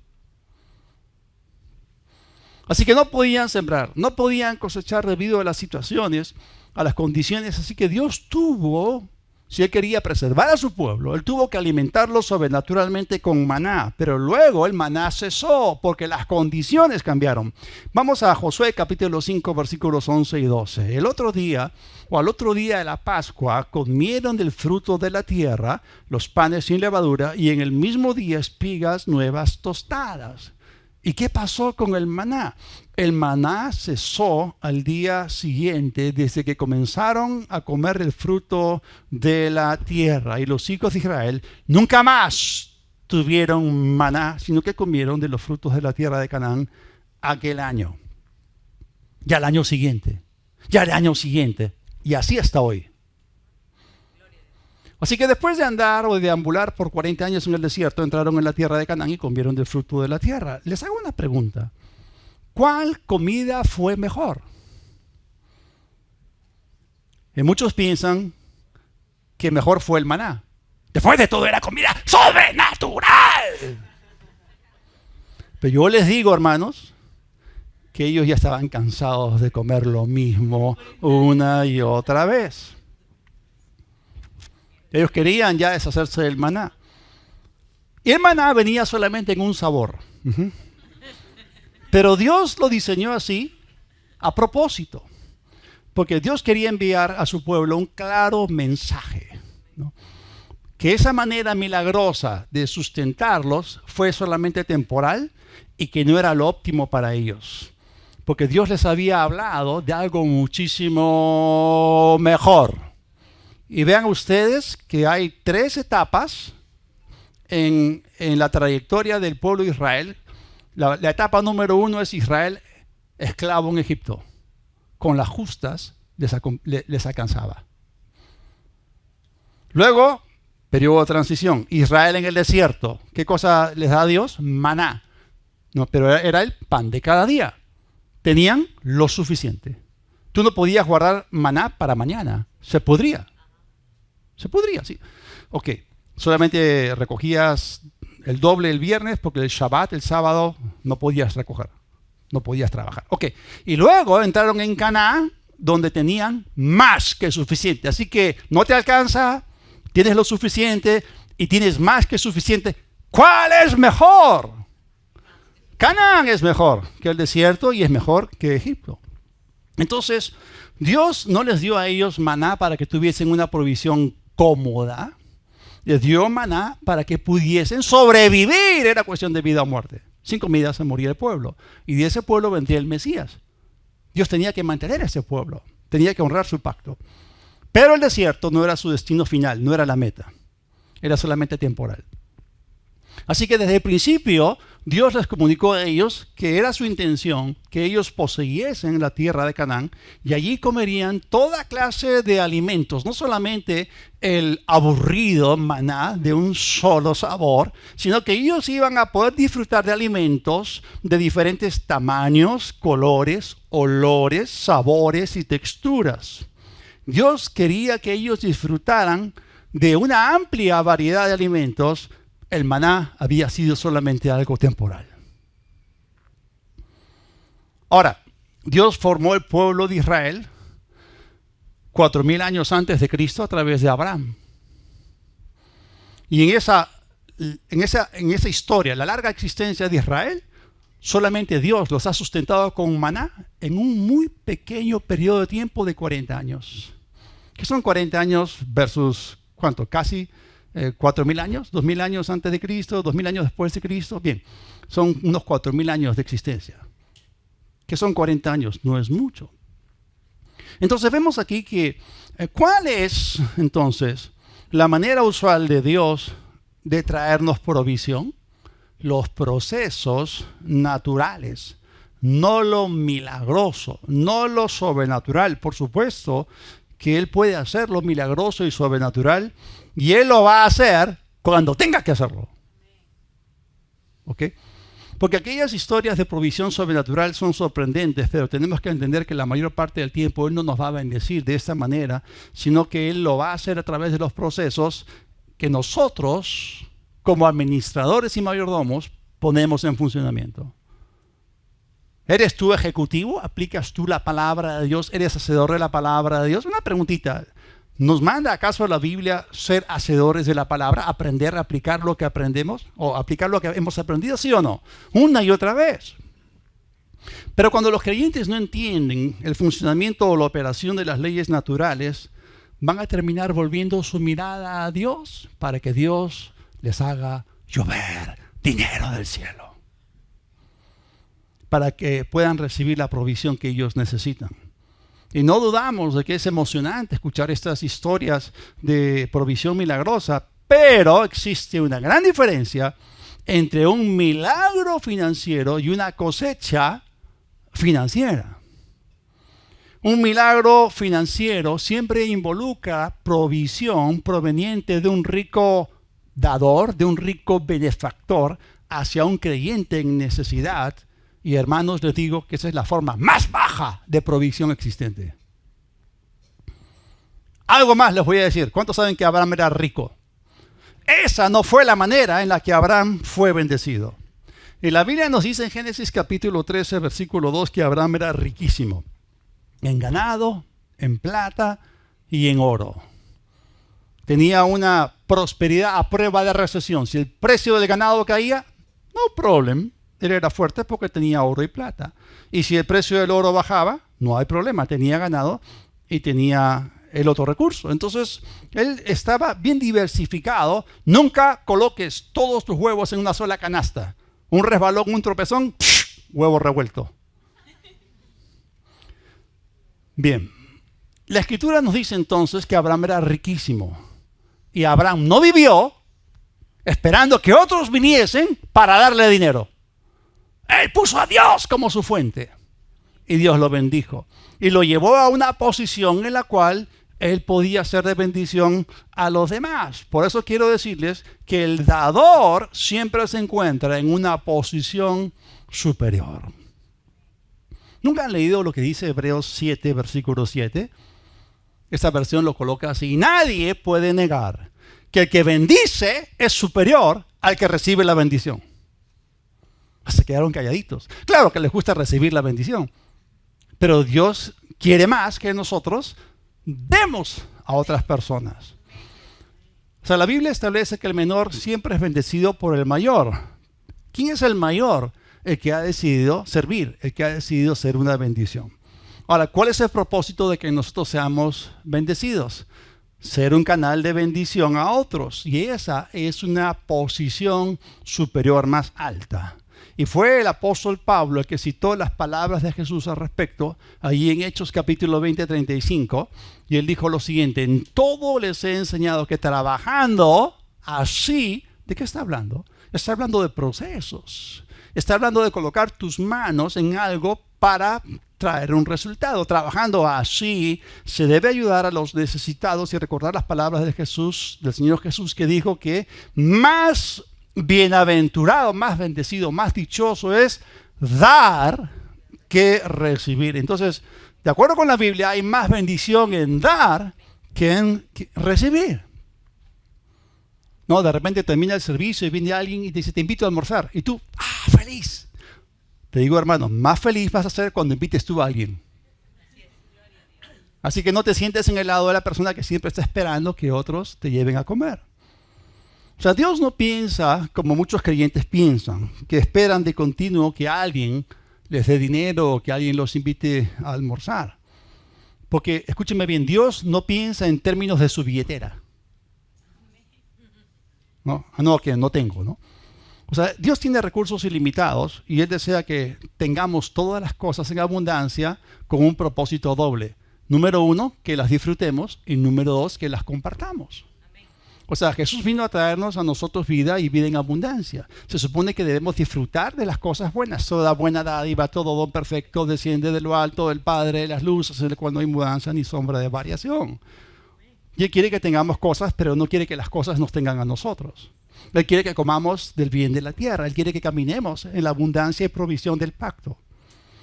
Así que no podían sembrar, no podían cosechar debido a las situaciones, a las condiciones. Así que Dios tuvo, si Él quería preservar a su pueblo, Él tuvo que alimentarlo sobrenaturalmente con maná. Pero luego el maná cesó porque las condiciones cambiaron. Vamos a Josué capítulo 5, versículos 11 y 12. El otro día, o al otro día de la Pascua, comieron del fruto de la tierra, los panes sin levadura, y en el mismo día espigas nuevas tostadas. ¿Y qué pasó con el maná? El maná cesó al día siguiente desde que comenzaron a comer el fruto de la tierra. Y los hijos de Israel nunca más tuvieron maná, sino que comieron de los frutos de la tierra de Canaán aquel año. Ya el año siguiente. Ya el año siguiente. Y así hasta hoy. Así que después de andar o de deambular por 40 años en el desierto, entraron en la tierra de Canaán y comieron del fruto de la tierra. Les hago una pregunta. ¿Cuál comida fue mejor? Y muchos piensan que mejor fue el maná. Después de todo era comida sobrenatural. Pero yo les digo, hermanos, que ellos ya estaban cansados de comer lo mismo una y otra vez. Ellos querían ya deshacerse del maná. Y el maná venía solamente en un sabor. Pero Dios lo diseñó así a propósito. Porque Dios quería enviar a su pueblo un claro mensaje, ¿no? Que esa manera milagrosa de sustentarlos fue solamente temporal y que no era lo óptimo para ellos. Porque Dios les había hablado de algo muchísimo mejor. Y vean ustedes que hay 3 etapas en la trayectoria del pueblo de Israel. La etapa número 1 es Israel esclavo en Egipto. Con las justas les alcanzaba. Luego, periodo de transición. Israel en el desierto. ¿Qué cosa les da Dios? Maná. No, pero era el pan de cada día. Tenían lo suficiente. Tú no podías guardar maná para mañana. Se podría, sí. Ok, solamente recogías el doble el viernes porque el Shabbat, el sábado, no podías recoger, no podías trabajar. Ok, y luego entraron en Canaán, donde tenían más que suficiente. Así que no te alcanza, tienes lo suficiente y tienes más que suficiente. ¿Cuál es mejor? Canaán es mejor que el desierto y es mejor que Egipto. Entonces, Dios no les dio a ellos maná para que tuviesen una provisión cómoda. Les dio maná para que pudiesen sobrevivir. Era cuestión de vida o muerte. Sin comida se moría el pueblo. Y de ese pueblo vendría el Mesías. Dios tenía que mantener a ese pueblo. Tenía que honrar su pacto. Pero el desierto no era su destino final, no era la meta. Era solamente temporal. Así que desde el principio Dios les comunicó a ellos que era su intención que ellos poseyesen la tierra de Canaán y allí comerían toda clase de alimentos, no solamente el aburrido maná de un solo sabor, sino que ellos iban a poder disfrutar de alimentos de diferentes tamaños, colores, olores, sabores y texturas. Dios quería que ellos disfrutaran de una amplia variedad de alimentos. El maná había sido solamente algo temporal. Ahora, Dios formó el pueblo de Israel 4,000 años antes de Cristo a través de Abraham. Y en esa historia, la larga existencia de Israel, solamente Dios los ha sustentado con maná en un muy pequeño periodo de tiempo de 40 años. ¿Qué son 40 años versus cuánto? Casi 4,000 años, 2,000 años antes de Cristo, 2,000 años después de Cristo. Bien, son unos 4,000 años de existencia. ¿Qué son 40 años? No es mucho. Entonces vemos aquí que, ¿cuál es entonces la manera usual de Dios de traernos provisión? Los procesos naturales, no lo milagroso, no lo sobrenatural. Por supuesto que Él puede hacer lo milagroso y sobrenatural, y Él lo va a hacer cuando tenga que hacerlo. ¿Ok? Porque aquellas historias de provisión sobrenatural son sorprendentes, pero tenemos que entender que la mayor parte del tiempo Él no nos va a bendecir de esta manera, sino que Él lo va a hacer a través de los procesos que nosotros, como administradores y mayordomos, ponemos en funcionamiento. ¿Eres tú ejecutivo? ¿Aplicas tú la palabra de Dios? ¿Eres hacedor de la palabra de Dios? Una preguntita. ¿Nos manda acaso la Biblia ser hacedores de la palabra? ¿Aprender a aplicar lo que aprendemos? ¿O aplicar lo que hemos aprendido? ¿Sí o no? Una y otra vez. Pero cuando los creyentes no entienden el funcionamiento o la operación de las leyes naturales, van a terminar volviendo su mirada a Dios para que Dios les haga llover dinero del cielo, para que puedan recibir la provisión que ellos necesitan. Y no dudamos de que es emocionante escuchar estas historias de provisión milagrosa, pero existe una gran diferencia entre un milagro financiero y una cosecha financiera. Un milagro financiero siempre involucra provisión proveniente de un rico dador, de un rico benefactor hacia un creyente en necesidad. Y hermanos, les digo que esa es la forma más baja de provisión existente. Algo más les voy a decir. ¿Cuántos saben que Abraham era rico? Esa no fue la manera en la que Abraham fue bendecido. Y la Biblia nos dice en Génesis capítulo 13, versículo 2, que Abraham era riquísimo. En ganado, en plata y en oro. Tenía una prosperidad a prueba de recesión. Si el precio del ganado caía, no problema. Él era fuerte porque tenía oro y plata. Y si el precio del oro bajaba, no hay problema. Tenía ganado y tenía el otro recurso. Entonces, él estaba bien diversificado. Nunca coloques todos tus huevos en una sola canasta. Un resbalón, un tropezón, huevo revuelto. Bien, la Escritura nos dice entonces que Abraham era riquísimo. Y Abraham no vivió esperando que otros viniesen para darle dinero. Él puso a Dios como su fuente. Y Dios lo bendijo. Y lo llevó a una posición en la cual él podía ser de bendición a los demás. Por eso quiero decirles que el dador siempre se encuentra en una posición superior. ¿Nunca han leído lo que dice Hebreos 7, versículo 7? Esta versión lo coloca así. Nadie puede negar que el que bendice es superior al que recibe la bendición. Se quedaron calladitos. Claro que les gusta recibir la bendición, pero Dios quiere más que nosotros demos a otras personas. O sea, la Biblia establece que el menor siempre es bendecido por el mayor. ¿Quién es el mayor? El que ha decidido servir, el que ha decidido ser una bendición. Ahora, ¿cuál es el propósito de que nosotros seamos bendecidos? Ser un canal de bendición a otros. Y esa es una posición superior más alta. Y fue el apóstol Pablo el que citó las palabras de Jesús al respecto, allí en Hechos capítulo 20, 35. Y él dijo lo siguiente: en todo les he enseñado que trabajando así, ¿de qué está hablando? Está hablando de procesos. Está hablando de colocar tus manos en algo para traer un resultado. Trabajando así, se debe ayudar a los necesitados y recordar las palabras de Jesús, del Señor Jesús, que dijo que más bienaventurado, más bendecido, más dichoso es dar que recibir. Entonces, de acuerdo con la Biblia, hay más bendición en dar que en recibir. No, de repente termina el servicio y viene alguien y te dice: te invito a almorzar. Y tú, feliz. Te digo, hermano, más feliz vas a ser cuando invites tú a alguien. Así que no te sientes en el lado de la persona que siempre está esperando que otros te lleven a comer. O sea, Dios no piensa como muchos creyentes piensan, que esperan de continuo que alguien les dé dinero o que alguien los invite a almorzar. Porque, escúchenme bien, Dios no piensa en términos de su billetera. No, que no tengo, ¿no? O sea, Dios tiene recursos ilimitados y Él desea que tengamos todas las cosas en abundancia con un propósito doble. Número uno, que las disfrutemos, y número dos, que las compartamos. O sea, Jesús vino a traernos a nosotros vida y vida en abundancia. Se supone que debemos disfrutar de las cosas buenas. Toda buena dádiva, todo don perfecto desciende de lo alto del Padre de las luces, en el cual no hay mudanza ni sombra de variación. Y Él quiere que tengamos cosas, pero no quiere que las cosas nos tengan a nosotros. Él quiere que comamos del bien de la tierra. Él quiere que caminemos en la abundancia y provisión del pacto.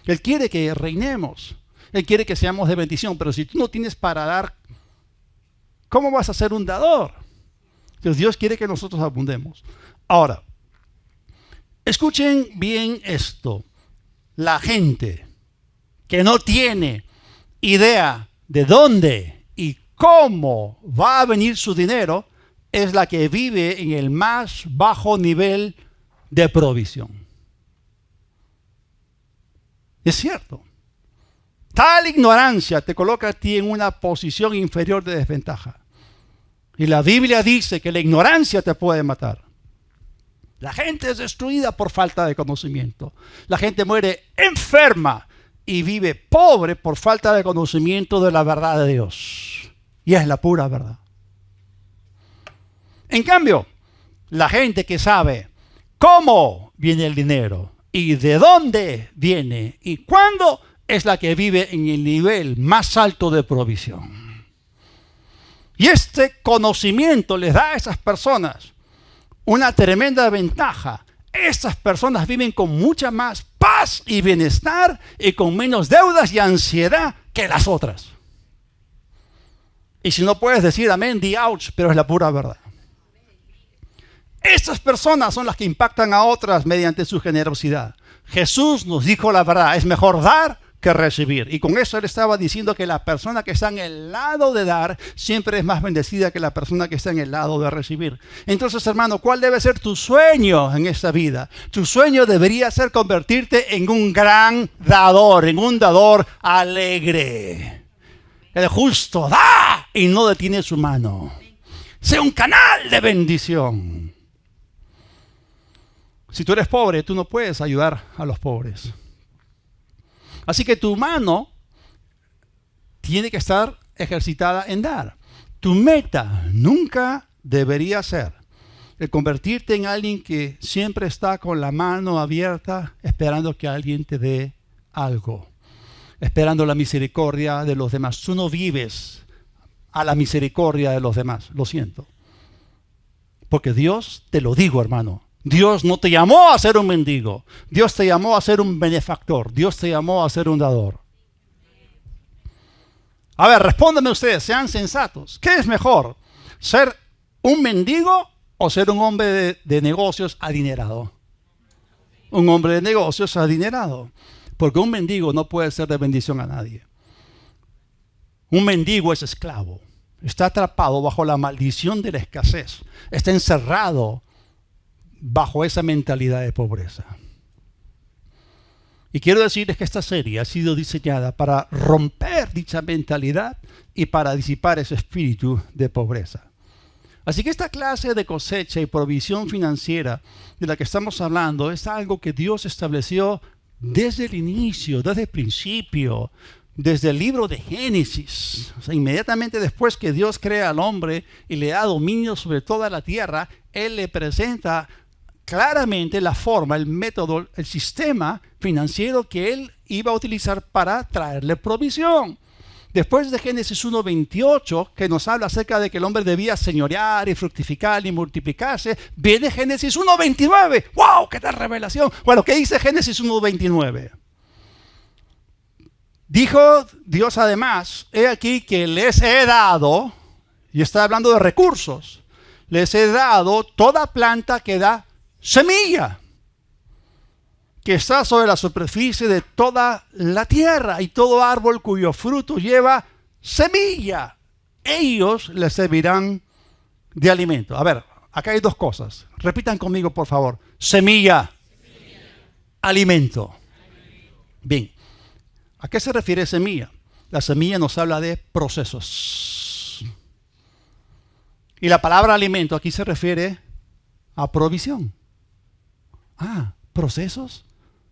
Él quiere que reinemos. Él quiere que seamos de bendición. Pero si tú no tienes para dar, ¿cómo vas a ser un dador? Entonces Dios quiere que nosotros abundemos. Ahora, escuchen bien esto. La gente que no tiene idea de dónde y cómo va a venir su dinero es la que vive en el más bajo nivel de provisión. Es cierto. Tal ignorancia te coloca a ti en una posición inferior de desventaja. Y la Biblia dice que la ignorancia te puede matar. La gente es destruida por falta de conocimiento. La gente muere enferma y vive pobre por falta de conocimiento de la verdad de Dios. Y es la pura verdad. En cambio, la gente que sabe cómo viene el dinero y de dónde viene y cuándo, es la que vive en el nivel más alto de provisión. Y este conocimiento les da a esas personas una tremenda ventaja. Estas personas viven con mucha más paz y bienestar y con menos deudas y ansiedad que las otras. Y si no puedes decir amén, di ouch, pero es la pura verdad. Estas personas son las que impactan a otras mediante su generosidad. Jesús nos dijo la verdad, es mejor dar que recibir. Y con eso él estaba diciendo que la persona que está en el lado de dar siempre es más bendecida que la persona que está en el lado de recibir. Entonces, hermano, ¿cuál debe ser tu sueño en esta vida? Tu sueño debería ser convertirte en un gran dador, en un dador alegre. El justo da y no detiene su mano. Sea un canal de bendición. Si tú eres pobre, tú no puedes ayudar a los pobres. Así que tu mano tiene que estar ejercitada en dar. Tu meta nunca debería ser el convertirte en alguien que siempre está con la mano abierta esperando que alguien te dé algo, esperando la misericordia de los demás. Tú no vives a la misericordia de los demás, lo siento. Porque Dios, te lo digo, hermano, Dios no te llamó a ser un mendigo. Dios te llamó a ser un benefactor. Dios te llamó a ser un dador. A ver, respóndanme ustedes, sean sensatos. ¿Qué es mejor? ¿Ser un mendigo o ser un hombre de negocios adinerado? Un hombre de negocios adinerado. Porque un mendigo no puede ser de bendición a nadie. Un mendigo es esclavo. Está atrapado bajo la maldición de la escasez. Está encerrado bajo esa mentalidad de pobreza. Y quiero decirles que esta serie ha sido diseñada para romper dicha mentalidad y para disipar ese espíritu de pobreza. Así que esta clase de cosecha y provisión financiera de la que estamos hablando es algo que Dios estableció desde el inicio, desde el principio, desde el libro de Génesis. O sea, inmediatamente después que Dios crea al hombre y le da dominio sobre toda la tierra, Él le presenta claramente la forma, el método, el sistema financiero que Él iba a utilizar para traerle provisión. Después de Génesis 1:28, que nos habla acerca de que el hombre debía señorear y fructificar y multiplicarse, viene Génesis 1:29. ¡Wow! ¡Qué tal revelación! Bueno, ¿qué dice Génesis 1:29? Dijo Dios además, he aquí que les he dado, y está hablando de recursos, les he dado toda planta que da semilla, que está sobre la superficie de toda la tierra, y todo árbol cuyo fruto lleva semilla, ellos les servirán de alimento. A ver, acá hay dos cosas. Repitan conmigo, por favor. Semilla, alimento. Bien, ¿a qué se refiere semilla? La semilla nos habla de procesos. Y la palabra alimento aquí se refiere a provisión. Procesos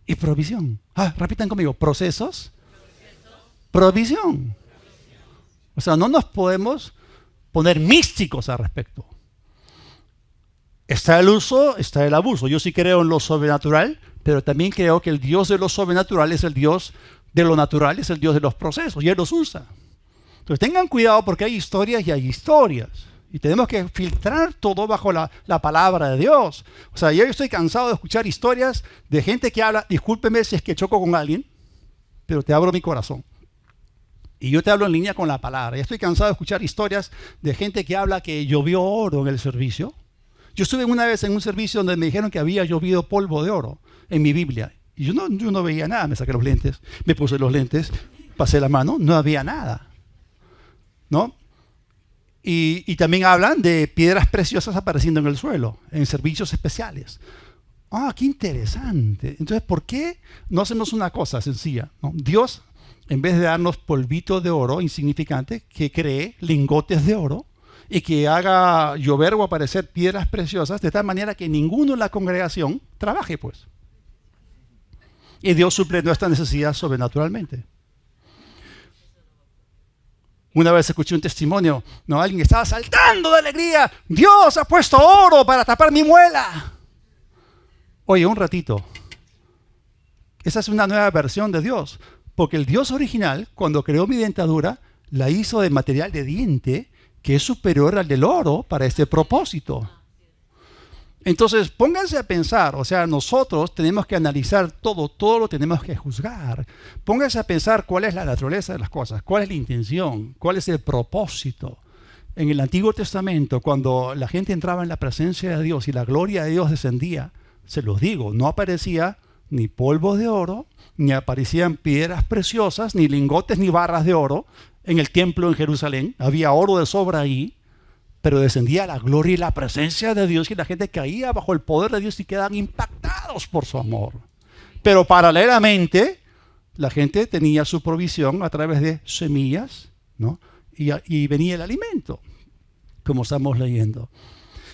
y provisión. Repitan conmigo, procesos, provisión. O sea, no nos podemos poner místicos al respecto. Está el uso, está el abuso. Yo sí creo en lo sobrenatural, pero también creo que el Dios de lo sobrenatural es el Dios de lo natural, es el Dios de los procesos, y Él los usa. Entonces tengan cuidado porque hay historias y hay historias. Y tenemos que filtrar todo bajo la palabra de Dios. O sea, yo estoy cansado de escuchar historias de gente que habla, discúlpeme si es que choco con alguien, pero te abro mi corazón. Y yo te hablo en línea con la palabra. Ya estoy cansado de escuchar historias de gente que habla que llovió oro en el servicio. Yo estuve una vez en un servicio donde me dijeron que había llovido polvo de oro en mi Biblia. Y yo no veía nada, me saqué los lentes, me puse los lentes, pasé la mano, no había nada, ¿no? Y también hablan de piedras preciosas apareciendo en el suelo, en servicios especiales. ¡Ah, qué interesante! Entonces, ¿por qué no hacemos una cosa sencilla, ¿no? Dios, en vez de darnos polvito de oro insignificante, que cree lingotes de oro y que haga llover o aparecer piedras preciosas de tal manera que ninguno en la congregación trabaje, pues. Y Dios suple nuestra necesidad sobrenaturalmente. Una vez escuché un testimonio, ¿no? Alguien estaba saltando de alegría. Dios ha puesto oro para tapar mi muela. Oye, un ratito. Esa es una nueva versión de Dios. Porque el Dios original, cuando creó mi dentadura, la hizo de material de diente que es superior al del oro para este propósito. Entonces, pónganse a pensar, o sea, nosotros tenemos que analizar todo lo tenemos que juzgar. Pónganse a pensar cuál es la naturaleza de las cosas, cuál es la intención, cuál es el propósito. En el Antiguo Testamento, cuando la gente entraba en la presencia de Dios y la gloria de Dios descendía, se los digo, no aparecía ni polvo de oro, ni aparecían piedras preciosas, ni lingotes, ni barras de oro en el templo en Jerusalén. Había oro de sobra ahí. Pero descendía la gloria y la presencia de Dios y la gente caía bajo el poder de Dios y quedaban impactados por su amor. Pero paralelamente, la gente tenía su provisión a través de semillas, ¿no? Y venía el alimento, como estamos leyendo.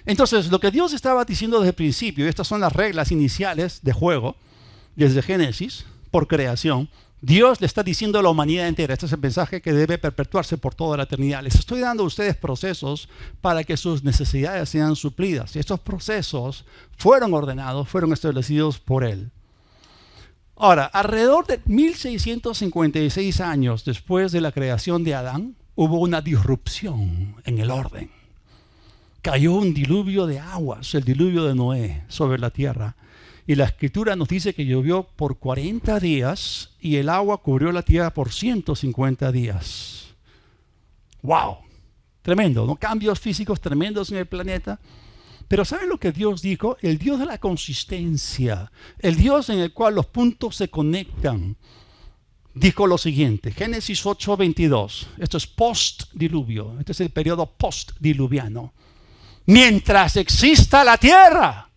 Entonces, lo que Dios estaba diciendo desde el principio, y estas son las reglas iniciales de juego, desde Génesis, por creación, Dios le está diciendo a la humanidad entera, este es el mensaje que debe perpetuarse por toda la eternidad. Les estoy dando a ustedes procesos para que sus necesidades sean suplidas. Y estos procesos fueron ordenados, fueron establecidos por Él. Ahora, alrededor de 1656 años después de la creación de Adán, hubo una disrupción en el orden. Cayó un diluvio de aguas, el diluvio de Noé, sobre la tierra. Y la Escritura nos dice que llovió por 40 días y el agua cubrió la tierra por 150 días. ¡Wow! Tremendo, ¿no? Cambios físicos tremendos en el planeta. Pero ¿saben lo que Dios dijo? El Dios de la consistencia, el Dios en el cual los puntos se conectan, dijo lo siguiente, Génesis 8:22. Esto es post-diluvio, este es el periodo post-diluviano. Mientras exista la tierra,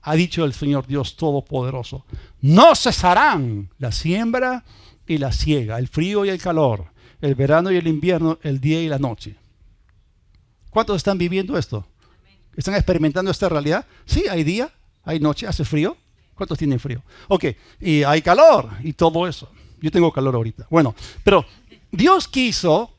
ha dicho el Señor Dios Todopoderoso, no cesarán la siembra y la siega, el frío y el calor, el verano y el invierno, el día y la noche. ¿Cuántos están viviendo esto? ¿Están experimentando esta realidad? Sí, hay día, hay noche, hace frío. ¿Cuántos tienen frío? Ok, y hay calor y todo eso. Yo tengo calor ahorita. Bueno, pero Dios quiso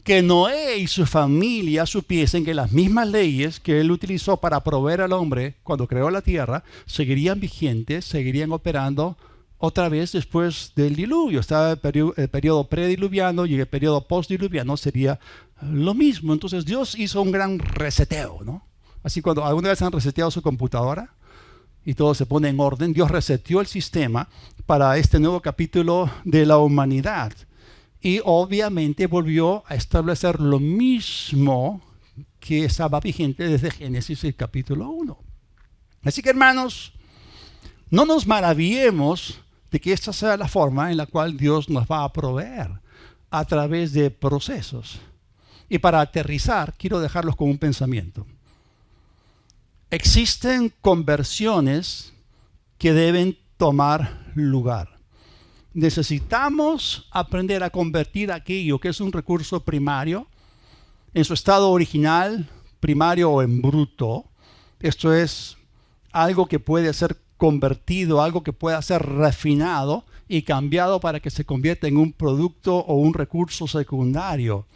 que Noé y su familia supiesen que las mismas leyes que Él utilizó para proveer al hombre cuando creó la tierra seguirían vigentes, seguirían operando otra vez después del diluvio. Estaba el periodo prediluviano y el periodo postdiluviano sería lo mismo. Entonces Dios hizo un gran reseteo, ¿no? Así cuando alguna vez han reseteado su computadora y todo se pone en orden, Dios reseteó el sistema para este nuevo capítulo de la humanidad. Y obviamente volvió a establecer lo mismo que estaba vigente desde Génesis el capítulo 1. Así que hermanos, no nos maravillemos de que esta sea la forma en la cual Dios nos va a proveer a través de procesos. Y para aterrizar, quiero dejarlos con un pensamiento. Existen conversiones que deben tomar lugar. Necesitamos aprender a convertir aquello que es un recurso primario en su estado original, primario o en bruto. Esto es algo que puede ser convertido, algo que pueda ser refinado y cambiado para que se convierta en un producto o un recurso secundario.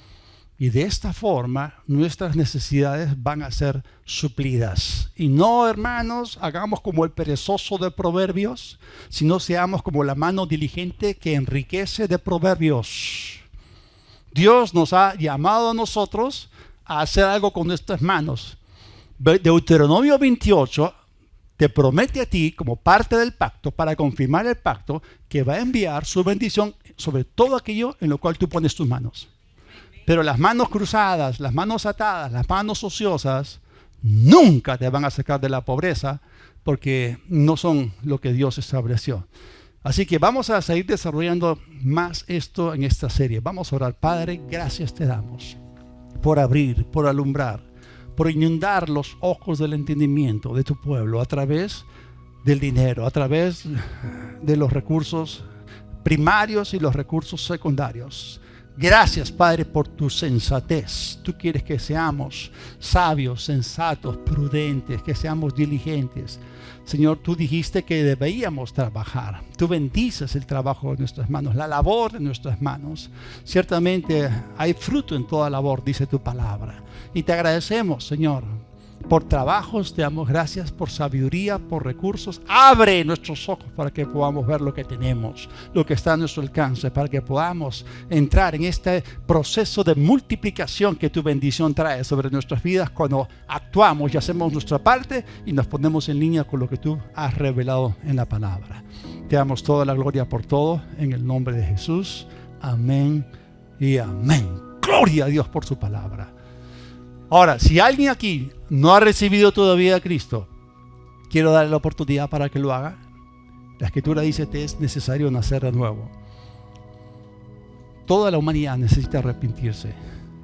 Y de esta forma nuestras necesidades van a ser suplidas. Y no, hermanos, hagamos como el perezoso de Proverbios, sino seamos como la mano diligente que enriquece de proverbios. Dios nos ha llamado a nosotros a hacer algo con nuestras manos. Deuteronomio 28 te promete a ti, como parte del pacto, para confirmar el pacto, que va a enviar su bendición sobre todo aquello en lo cual tú pones tus manos. Pero las manos cruzadas, las manos atadas, las manos ociosas, nunca te van a sacar de la pobreza porque no son lo que Dios estableció. Así que vamos a seguir desarrollando más esto en esta serie. Vamos a orar. Padre, gracias te damos por abrir, por alumbrar, por inundar los ojos del entendimiento de tu pueblo a través del dinero, a través de los recursos primarios y los recursos secundarios. Gracias, Padre, por tu sensatez. Tú quieres que seamos sabios, sensatos, prudentes, que seamos diligentes. Señor, tú dijiste que debíamos trabajar. Tú bendices el trabajo de nuestras manos, la labor de nuestras manos. Ciertamente hay fruto en toda labor, dice tu palabra. Y te agradecemos, Señor, por trabajos. Te damos gracias por sabiduría, por recursos. Abre nuestros ojos para que podamos ver lo que tenemos, lo que está a nuestro alcance, para que podamos entrar en este proceso de multiplicación que tu bendición trae sobre nuestras vidas cuando actuamos y hacemos nuestra parte y nos ponemos en línea con lo que tú has revelado en la palabra. Te damos toda la gloria por todo en el nombre de Jesús. Amén y amén. Gloria a Dios por su palabra. Ahora, si alguien aquí no ha recibido todavía a Cristo, quiero darle la oportunidad para que lo haga. La Escritura dice que es necesario nacer de nuevo. Toda la humanidad necesita arrepentirse.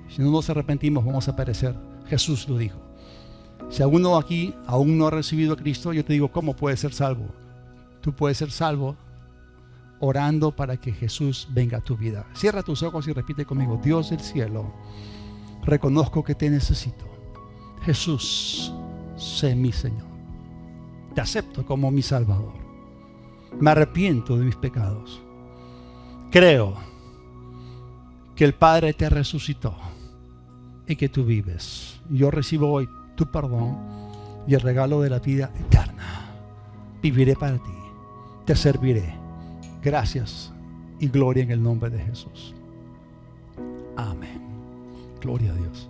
Si no nos arrepentimos, vamos a perecer. Jesús lo dijo. Si alguno aquí aún no ha recibido a Cristo, yo te digo, ¿cómo puedes ser salvo? Tú puedes ser salvo orando para que Jesús venga a tu vida. Cierra tus ojos y repite conmigo: Dios del cielo, reconozco que te necesito. Jesús, sé mi Señor. Te acepto como mi Salvador. Me arrepiento de mis pecados. Creo que el Padre te resucitó y que tú vives. Yo recibo hoy tu perdón y el regalo de la vida eterna. Viviré para ti. Te serviré. Gracias y gloria en el nombre de Jesús. Amén. Gloria a Dios.